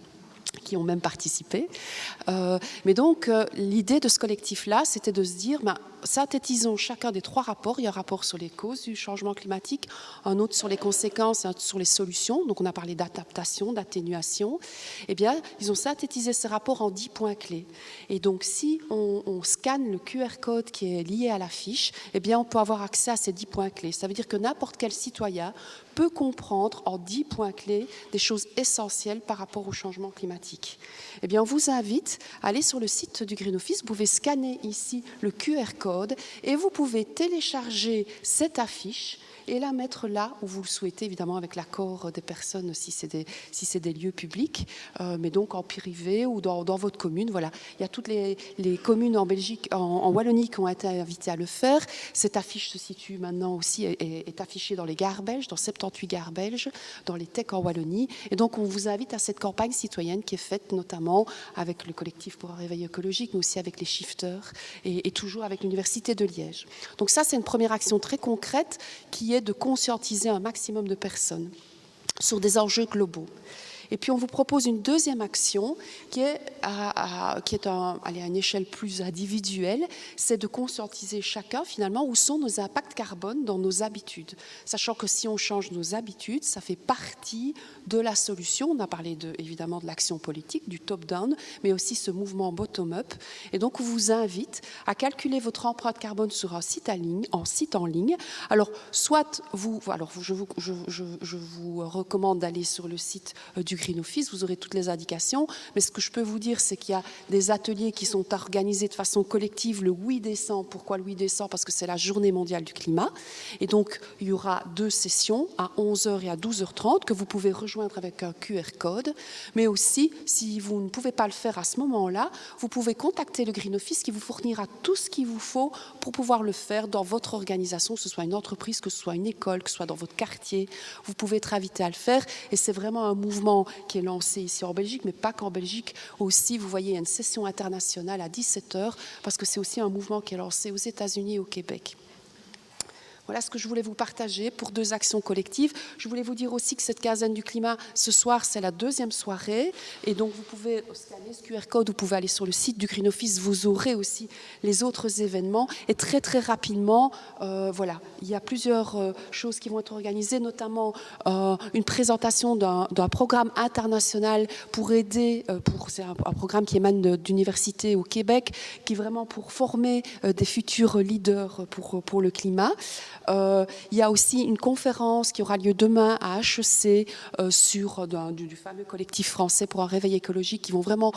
qui ont même participé. Mais donc, l'idée de ce collectif-là, c'était de se dire, synthétisons chacun des 3 rapports. Il y a un rapport sur les causes du changement climatique, un autre sur les conséquences, un autre sur les solutions. Donc, on a parlé d'adaptation, d'atténuation. Eh bien, ils ont synthétisé ce rapport en 10 points clés. Et donc, si on scanne le QR code qui est lié à la fiche, eh bien, on peut avoir accès à ces 10 points clés. Ça veut dire que n'importe quel citoyen peut comprendre en 10 points clés des choses essentielles par rapport au changement climatique. Eh bien, on vous invite à aller sur le site du Green Office. Vous pouvez scanner ici le QR code et vous pouvez télécharger cette affiche et la mettre là où vous le souhaitez, évidemment avec l'accord des personnes si c'est des lieux publics, mais donc en privé ou dans votre commune. Voilà. Il y a toutes les communes en Belgique, en Wallonie qui ont été invitées à le faire. Cette affiche se situe maintenant aussi, est affichée dans les gares belges, dans 78 gares belges, dans les TEC en Wallonie. Et donc on vous invite à cette campagne citoyenne qui est faite notamment avec le collectif pour un réveil écologique, mais aussi avec les shifters et toujours avec l'Université de Liège. Donc ça, c'est une première action très concrète qui est de conscientiser un maximum de personnes sur des enjeux globaux. Et puis on vous propose une deuxième action qui est à une échelle plus individuelle, c'est de conscientiser chacun finalement où sont nos impacts carbone dans nos habitudes. Sachant que si on change nos habitudes, ça fait partie de la solution. On a parlé évidemment de l'action politique, du top-down, mais aussi ce mouvement bottom-up. Et donc on vous invite à calculer votre empreinte carbone sur un site en ligne. Alors soit je vous recommande d'aller sur le site du Green Office, vous aurez toutes les indications, mais ce que je peux vous dire, c'est qu'il y a des ateliers qui sont organisés de façon collective le 8 décembre. Pourquoi le 8 décembre? Parce que c'est la journée mondiale du climat, et donc il y aura 2 sessions à 11h et à 12h30 que vous pouvez rejoindre avec un QR code, mais aussi, si vous ne pouvez pas le faire à ce moment-là, vous pouvez contacter le Green Office qui vous fournira tout ce qu'il vous faut pour pouvoir le faire dans votre organisation, que ce soit une entreprise, que ce soit une école, que ce soit dans votre quartier. Vous pouvez être invité à le faire, et c'est vraiment un mouvement qui est lancé ici en Belgique, mais pas qu'en Belgique. Aussi, vous voyez, il y a une session internationale à 17h, parce que c'est aussi un mouvement qui est lancé aux États-Unis et au Québec. Voilà ce que je voulais vous partager pour 2 actions collectives. Je voulais vous dire aussi que cette quinzaine du climat, ce soir, c'est la 2e soirée. Et donc, vous pouvez scanner ce QR code, vous pouvez aller sur le site du Green Office, vous aurez aussi les autres événements. Et très, très rapidement, voilà, il y a plusieurs choses qui vont être organisées, notamment une présentation d'un programme international pour aider, c'est un programme qui émane d'universités au Québec, qui est vraiment pour former des futurs leaders pour le climat. Il y a aussi une conférence qui aura lieu demain à HEC sur du fameux collectif français pour un réveil écologique qui vont vraiment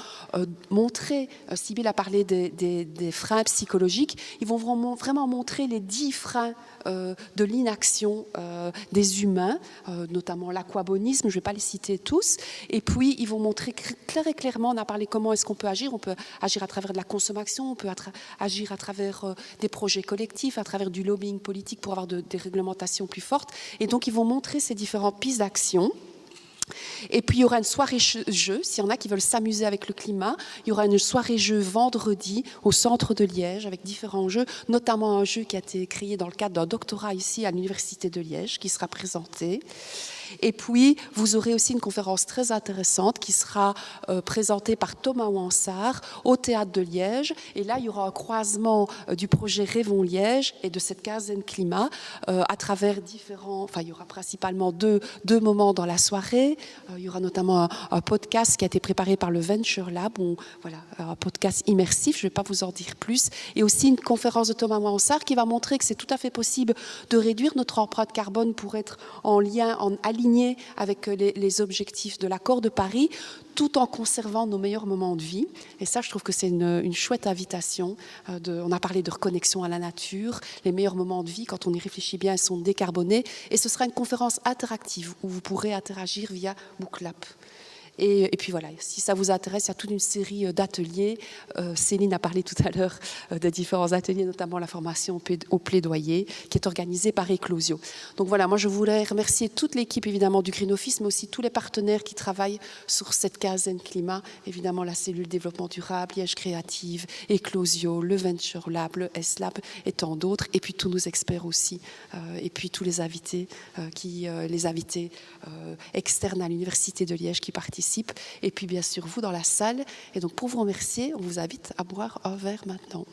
montrer, Sybille a parlé des freins psychologiques, ils vont vraiment montrer les 10 freins de l'inaction des humains, notamment l'aquabonisme, je ne vais pas les citer tous, et puis ils vont montrer clairement, on a parlé comment est-ce qu'on peut agir à travers de la consommation, on peut agir à travers des projets collectifs, à travers du lobbying politique pour avoir des réglementations plus fortes, et donc ils vont montrer ces différentes pistes d'action. Et puis il y aura une soirée jeu, s'il y en a qui veulent s'amuser avec le climat, il y aura une soirée jeu vendredi au centre de Liège avec différents jeux, notamment un jeu qui a été créé dans le cadre d'un doctorat ici à l'Université de Liège qui sera présenté. Et puis, vous aurez aussi une conférence très intéressante qui sera présentée par Thomas Wansart au Théâtre de Liège. Et là, il y aura un croisement du projet Rêvons Liège et de cette quinzaine climat à travers différents... Enfin, il y aura principalement deux moments dans la soirée. Il y aura notamment un podcast qui a été préparé par le Venture Lab. Voilà, un podcast immersif, je ne vais pas vous en dire plus. Et aussi une conférence de Thomas Wansart qui va montrer que c'est tout à fait possible de réduire notre empreinte carbone pour être en lien, aligné avec les objectifs de l'accord de Paris, tout en conservant nos meilleurs moments de vie. Et ça, je trouve que c'est une chouette invitation. On a parlé de reconnexion à la nature. Les meilleurs moments de vie, quand on y réfléchit bien, ils sont décarbonés. Et ce sera une conférence interactive où vous pourrez interagir via BookLab. Et puis voilà, si ça vous intéresse, il y a toute une série d'ateliers. Céline a parlé tout à l'heure de différents ateliers, notamment la formation au plaidoyer, qui est organisée par Eclosio. Donc voilà, moi je voulais remercier toute l'équipe évidemment du Green Office, mais aussi tous les partenaires qui travaillent sur cette quinzaine climat. Évidemment la cellule développement durable, Liège Créative, Eclosio, le Venture Lab, le S-Lab et tant d'autres. Et puis tous nos experts aussi. Et puis tous les invités, externes à l'Université de Liège qui participent participent, et puis bien sûr vous dans la salle. Et donc pour vous remercier, on vous invite à boire un verre maintenant.